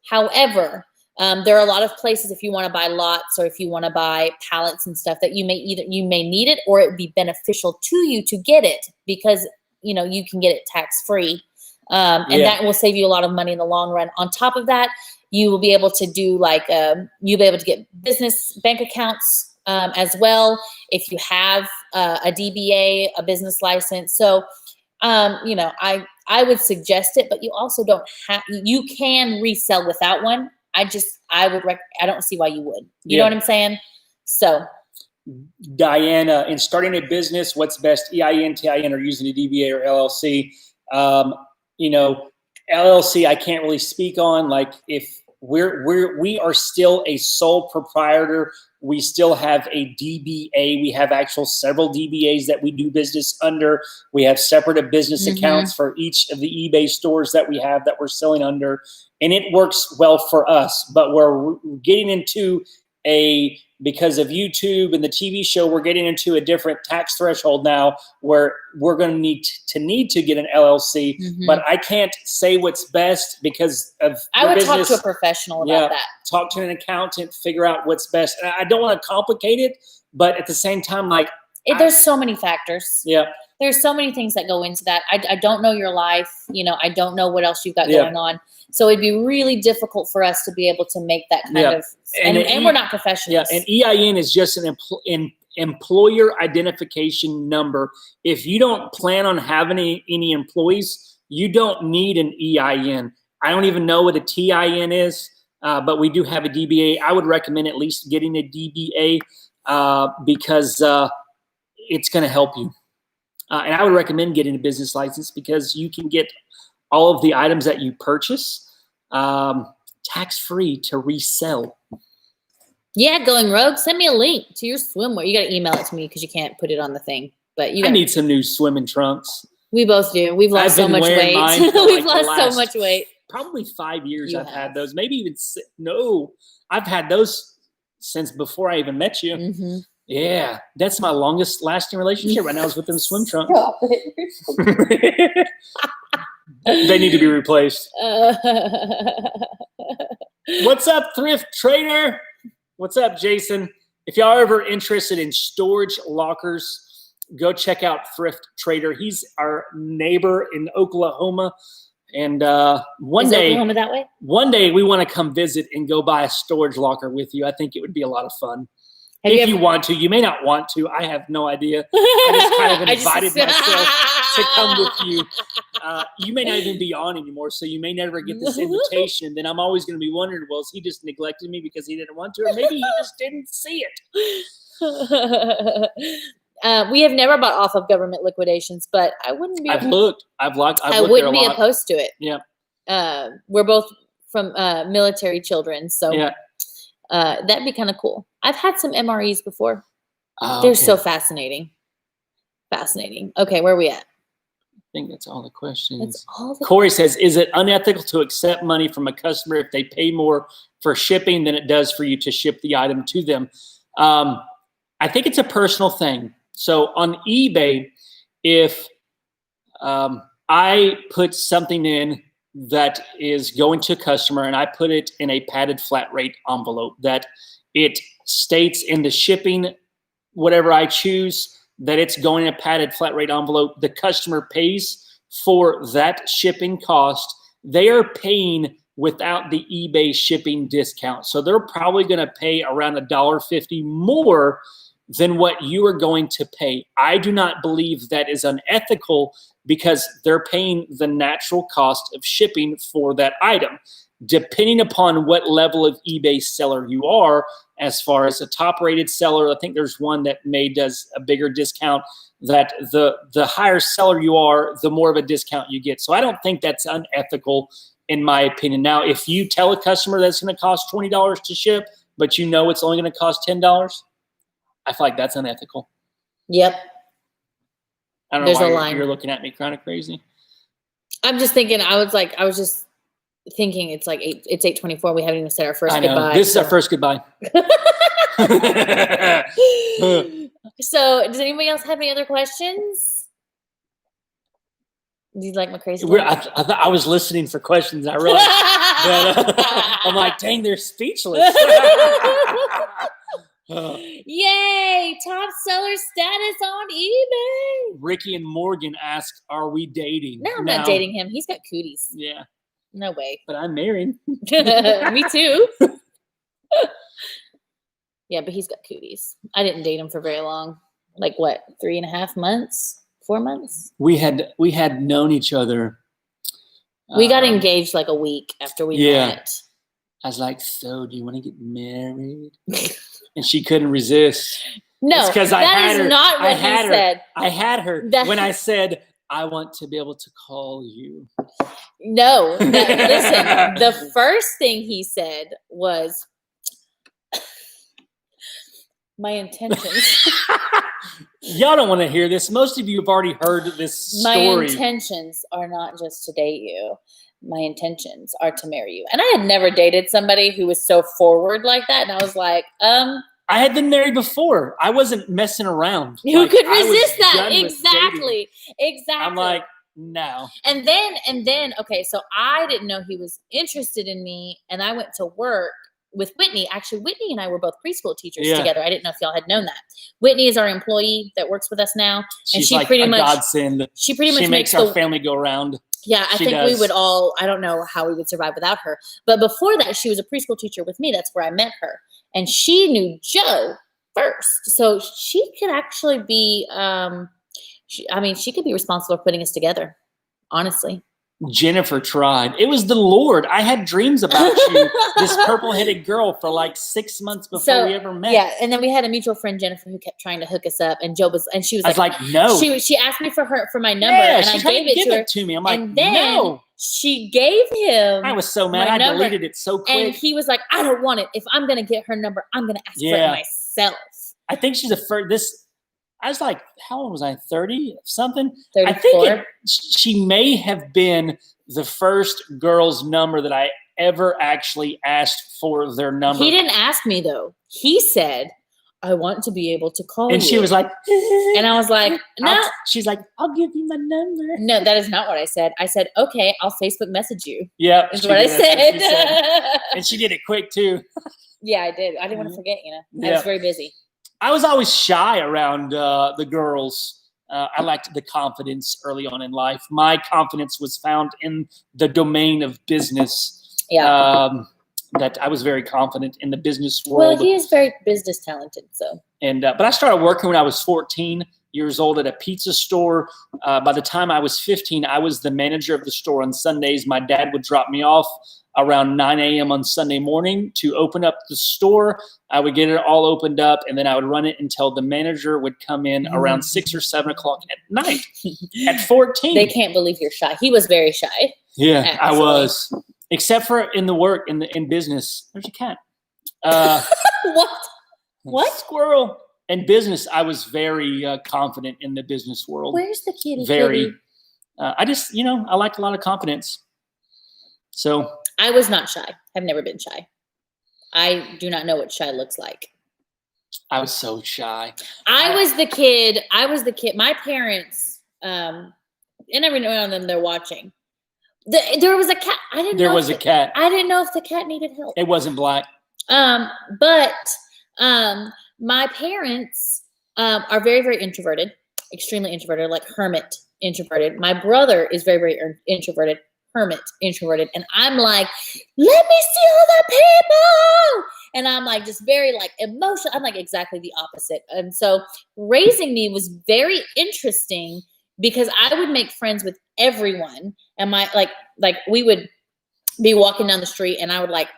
however, there are a lot of places, if you want to buy lots or if you want to buy pallets and stuff, that you may need it or it would be beneficial to you to get it because you can get it tax free, and that will save you a lot of money in the long run. On top of that, you will be able to do you'll be able to get business bank accounts as well if you have a DBA, a business license. So I would suggest it, but you also don't have. You can resell without one. I don't see why you would. You know what I'm saying? So, Diana, in starting a business, what's best? EIN, TIN, or using a DBA or LLC? LLC, I can't really speak on. Like, if we are still a sole proprietor. We still have a DBA. We have several DBAs that we do business under. We have separate business accounts for each of the eBay stores that we have that we're selling under, and it works well for us. But we're getting into because of YouTube and the TV show, we're getting into a different tax threshold now where we're going to need to get an LLC, but I can't say what's best because of I would talk to a professional about that. Talk to an accountant, figure out what's best. And I don't want to complicate it, but at the same time, there's so many factors. Yeah. There's so many things that go into that. I don't know your life. I don't know what else you've got going on. So it'd be really difficult for us to be able to make that kind of, and we're not professionals. Yeah, and EIN is just an employer identification number. If you don't plan on having any employees, you don't need an EIN. I don't even know what a TIN is, but we do have a DBA. I would recommend at least getting a DBA because it's going to help you. And I would recommend getting a business license because you can get all of the items that you purchase tax-free to resell. Yeah, going rogue, send me a link to your swimwear. You got to email it to me because you can't put it on the thing. But I need some new swimming trunks. We both do. We've lost so much weight. We've lost so much weight. Probably 5 years I've had those. Maybe even I've had those since before I even met you. Yeah, that's my longest lasting relationship right now is with them swim trunks. They need to be replaced. What's up, Thrift Trader? What's up, Jason? If y'all are ever interested in storage lockers, go check out Thrift Trader. He's our neighbor in Oklahoma. And one day, Oklahoma that way? One day we want to come visit and go buy a storage locker with you. I think it would be a lot of fun. If you want to, you may not want to. I have no idea. I just kind of invited myself to come with you. You may not even be on anymore, so you may never get this invitation. Then I'm always going to be wondering, well, is he just neglected me because he didn't want to? Or maybe he just didn't see it. We have never bought off of government liquidations, but I wouldn't be. I've looked. I wouldn't be opposed to it. Yeah. We're both from military children, so that'd be kind of cool. I've had some MREs before. They're so fascinating. Fascinating. Okay, where are we at? I think that's all the questions. Corey says, is it unethical to accept money from a customer if they pay more for shipping than it does for you to ship the item to them? I think it's a personal thing. So on eBay, if I put something in that is going to a customer and I put it in a padded flat rate envelope that it states in the shipping, whatever I choose, that it's going in a padded flat rate envelope, the customer pays for that shipping cost. They are paying without the eBay shipping discount. So they're probably going to pay around $1.50 more than what you are going to pay. I do not believe that is unethical because they're paying the natural cost of shipping for that item. Depending upon what level of eBay seller you are, as far as a top-rated seller, I think there's one that does a bigger discount, that the higher seller you are, the more of a discount you get. So I don't think that's unethical in my opinion. Now, if you tell a customer that's going to cost $20 to ship, but you know it's only going to cost $10, I feel like that's unethical. Yep. I don't know why you're looking at me kind of crazy. I'm just thinking, I was just thinking it's 8:24. We haven't even said our first goodbye. This is our first goodbye. So does anybody else have any other questions? Do you like my crazy? I was listening for questions. I realized that, I'm like, dang, they're speechless. Yay! Top seller status on eBay. Ricky and Morgan ask, "Are we dating?" No, I'm not dating him. He's got cooties. Yeah. No way. But I'm married. Me too. Yeah, but he's got cooties. I didn't date him for very long. Like what? 3.5 months? 4 months? We had known each other. We got engaged like a week after we met. I was like, so do you want to get married? And she couldn't resist. No, because I had her. Not what he said. I had her when I said I want to be able to call you. No, listen, the first thing he said was, my intentions. Y'all don't want to hear this. Most of you have already heard this story. My intentions are not just to date you. My intentions are to marry you. And I had never dated somebody who was so forward like that. And I was like, I had been married before. I wasn't messing around. Who could resist that? Exactly. I'm like, no. And then, okay, so I didn't know he was interested in me. And I went to work with Whitney. Actually, Whitney and I were both preschool teachers together. I didn't know if y'all had known that. Whitney is our employee that works with us now. She's like pretty much godsend. She pretty much makes our family go around. Yeah, I think we would all, I don't know how we would survive without her. But before that, she was a preschool teacher with me. That's where I met her. And she knew Joe first. So she could actually be, she could be responsible for putting us together, honestly. Jennifer tried. It was the Lord. I had dreams about you, this purple-headed girl, for like 6 months before we ever met. Yeah, and then we had a mutual friend, Jennifer, who kept trying to hook us up, and Joe was, and she was like, no. She asked me for my number, and I gave it to me. I'm like, and then no. She gave him. I was so mad. I deleted it so quick. And he was like, I don't want it. If I'm gonna get her number, I'm gonna ask for it myself. I think she's I was like, how old was I? 30 something? 34? I think she may have been the first girl's number that I ever actually asked for their number. He didn't ask me though. He said, I want to be able to call you. And she was like, and I was like, no. She's like, I'll give you my number. No, that is not what I said. I said, okay, I'll Facebook message you. Yeah. Is what I said. And she did it quick too. Yeah, I did. I didn't want to forget, I was very busy. I was always shy around the girls. I lacked the confidence early on in life. My confidence was found in the domain of business. Yeah. That I was very confident in the business world. Well, he is very business talented. So. And but I started working when I was 14 years old at a pizza store. By the time I was 15, I was the manager of the store on Sundays. My dad would drop me off around 9 a.m. on Sunday morning to open up the store. I would get it all opened up, and then I would run it until the manager would come in around 6 or 7 o'clock at night. At 14. They can't believe you're shy. He was very shy. Yeah, actually. I was. Except for in the work, in business. There's a cat. What? Squirrel. In business, I was very confident in the business world. Where's the kitty? Very. I just, I like a lot of confidence. So. I was not shy. I've never been shy. I do not know what shy looks like. I was so shy. I was the kid. My parents, and every now and then they're watching. There was a cat. There was a cat. I didn't know if the cat needed help. It wasn't black. But my parents are very, very introverted, extremely introverted, like hermit introverted. My brother is very, very introverted, hermit introverted. And I'm like, let me see all the people. And I'm like, just very like emotional. I'm like exactly the opposite. And so raising me was very interesting because I would make friends with everyone. And my, like we would be walking down the street and I would like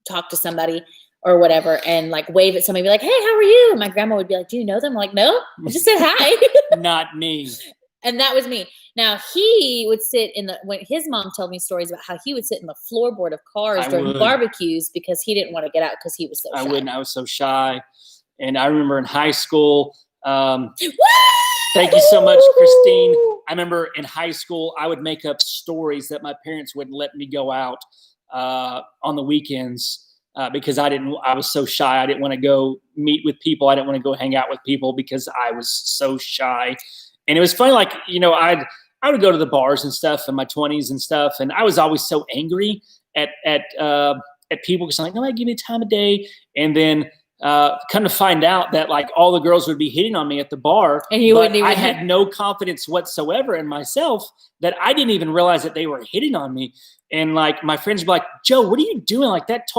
talk to somebody or whatever and like wave at somebody, be like, hey, how are you? And my grandma would be like, do you know them? I'm like, no, I just said hi. Not me. And that was me. Now he would sit when his mom told me stories about how he would sit in the floorboard of cars during barbecues because he didn't want to get out because he was so shy. I wouldn't. I was so shy. And I remember in high school, thank you so much, Christine. I remember in high school, I would make up stories that my parents wouldn't let me go out on the weekends because I was so shy. I didn't want to go meet with people. I didn't want to go hang out with people because I was so shy. And it was funny, like, I would go to the bars and stuff in my 20s and stuff. And I was always so angry at people because I'm like, nobody give me time of day. And then come to find out that like all the girls would be hitting on me at the bar. And I had no confidence whatsoever in myself that I didn't even realize that they were hitting on me. And like my friends would be like, Joe, what are you doing? Like that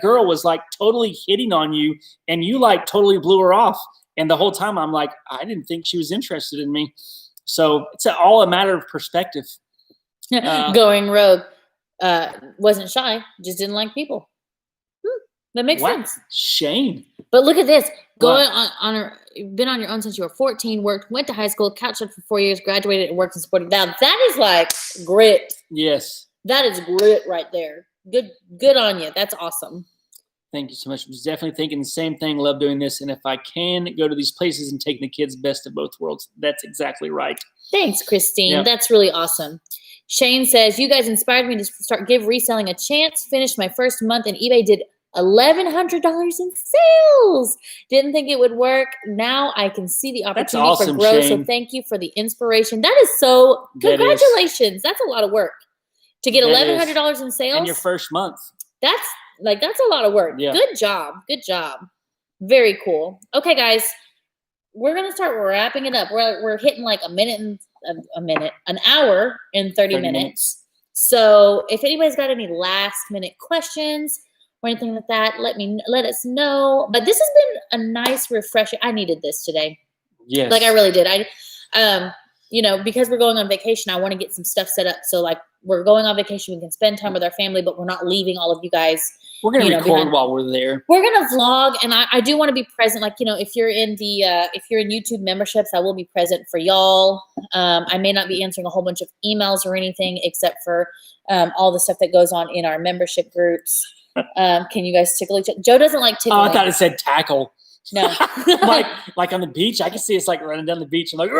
girl was like totally hitting on you and you like totally blew her off. And the whole time I'm like, I didn't think she was interested in me. So it's all a matter of perspective. Going rogue. Wasn't shy, just didn't like people. That makes Wow. sense. Shane. But look at this. What? Been on your own since you were 14, went to high school, couch for 4 years, graduated, and worked in supporting. Now that is like grit. Yes. That is grit right there. Good on you. That's awesome. Thank you so much. I was definitely thinking the same thing. Love doing this. And if I can go to these places and take the kids best of both worlds, that's exactly right. Thanks, Christine. Yep. That's really awesome. Shane says, you guys inspired me to give reselling a chance. Finished my first month and eBay did $1,100 in sales. Didn't think it would work. Now I can see the opportunity awesome, for growth. Shane. So thank you for the inspiration. That is so, congratulations. That's a lot of work. To get $1,100 in sales. In your first month. That's a lot of work. Yeah. Good job. Good job. Very cool. Okay, guys, we're going to start wrapping it up. We're hitting like an hour and 30 minutes. So if anybody's got any last minute questions or anything like that, let us know. But this has been a nice refresher. I needed this today. Yes. Like I really did. Because we're going on vacation, I want to get some stuff set up. So like we're going on vacation, we can spend time with our family, but we're not leaving all of you guys. We're going to record while we're there. We're going to vlog, and I do want to be present. Like, if you're in YouTube memberships, I will be present for y'all. I may not be answering a whole bunch of emails or anything except for all the stuff that goes on in our membership groups. Can you guys tickle each other? Joe doesn't like tickling. Oh, I thought it said tackle. No. like on the beach. I can see us like running down the beach and like,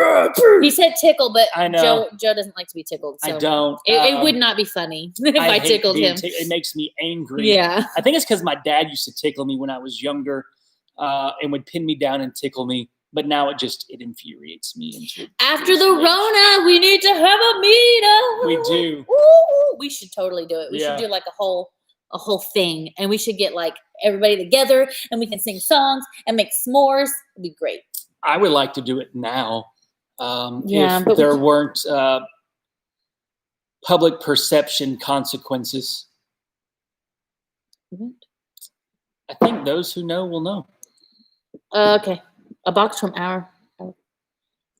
he said tickle, but I know. Joe doesn't like to be tickled. So I don't. It would not be funny if I tickled him. It makes me angry. Yeah. I think it's because my dad used to tickle me when I was younger and would pin me down and tickle me. But now it infuriates me. After the Rona, we need to have a meetup. We do. Ooh, we should totally do it. We should do like a whole thing, and we should get like everybody together and we can sing songs and make s'mores. It'd be great. I would like to do it now. If there weren't public perception consequences. I think those who know will know. Okay. A box from our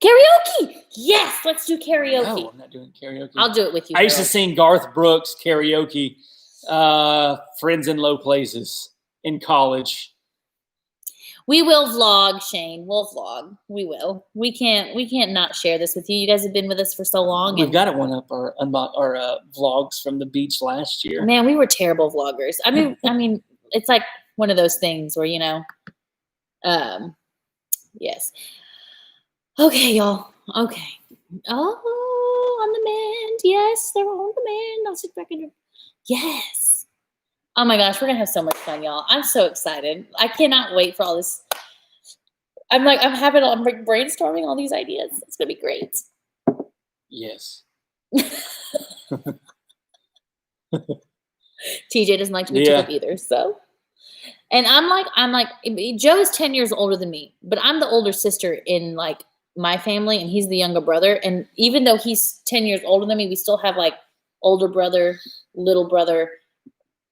karaoke. Yes, let's do karaoke. No, I'm not doing karaoke. I'll do it with you. I used to sing Garth Brooks karaoke. Friends in Low Places in college. We will vlog, Shane. We'll vlog. We will. We can't not share this with you. You guys have been with us for so long. We've got to one up our vlogs from the beach last year. Man, we were terrible vloggers. I mean, it's like one of those things where yes. Okay, y'all. Okay. Oh, on demand. Yes, they're on demand. I'll sit back and yes. Oh my gosh, we're gonna have so much fun, y'all. I'm so excited. I cannot wait for all this. I'm brainstorming all these ideas. It's gonna be great. Yes. TJ doesn't like to be tickled either, so. And I'm like, Joe is 10 years older than me, but I'm the older sister in like my family, and he's the younger brother. And even though he's 10 years older than me, we still have like older brother, little brother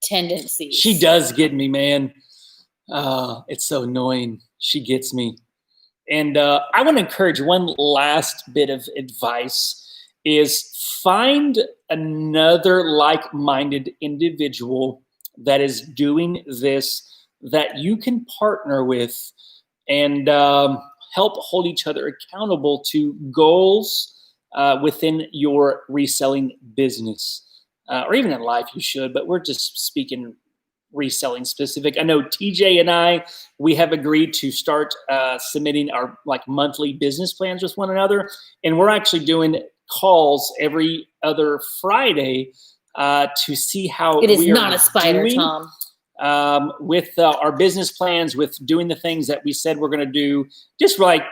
tendencies. She does get me, man. It's so annoying. She gets me. And I want to encourage one last bit of advice is find another like-minded individual that is doing this that you can partner with and help hold each other accountable to goals within your reselling business. Or even in life you should, but we're just speaking reselling specific. I know TJ and we have agreed to start submitting our like monthly business plans with one another. And we're actually doing calls every other Friday to see how it is not a spider, Tom. With our business plans, with doing the things that we said we're going to do, just like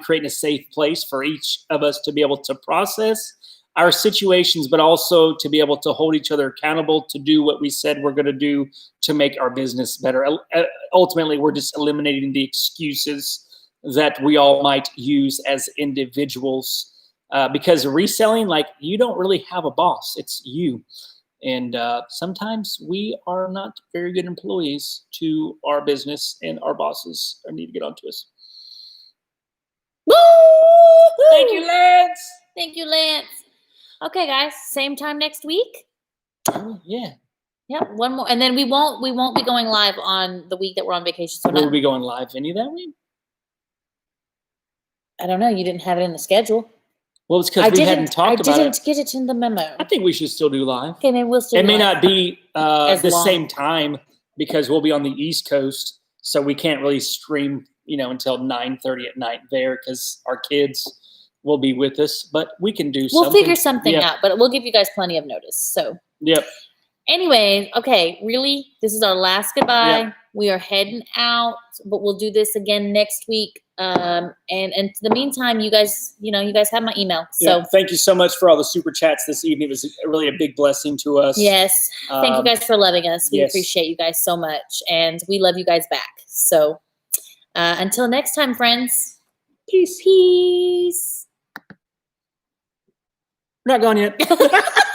creating a safe place for each of us to be able to process our situations, but also to be able to hold each other accountable to do what we said we're going to do to make our business better. Ultimately, we're just eliminating the excuses that we all might use as individuals because reselling, like, you don't really have a boss. It's you. And sometimes we are not very good employees to our business, and our bosses need to get onto us. Woo! Thank you, Lance. Thank you, Lance. Okay, guys, same time next week. Oh, yeah. Yeah, one more, and then we won't be going live on the week that we're on vacation. So Will we be going live any of that week? I don't know. You didn't have it in the schedule. Well, it's because we hadn't talked about it. I didn't get it in the memo. I think we should still do live. Okay, maybe we'll still. It may not be the long. same time because we'll be on the East Coast, so we can't really stream, until 9:30 at night there because our kids will be with us. But we can do. We'll figure something out, but we'll give you guys plenty of notice. So. Yep. Anyway, okay, really, this is our last goodbye. Yep. We are heading out, but we'll do this again next week. And in the meantime, you guys have my email. So thank you so much for all the super chats this evening. It was really a big blessing to us. Yes. Thank you guys for loving us. We yes. appreciate you guys so much. And we love you guys back. So until next time, friends. Peace. Peace. We're not gone yet.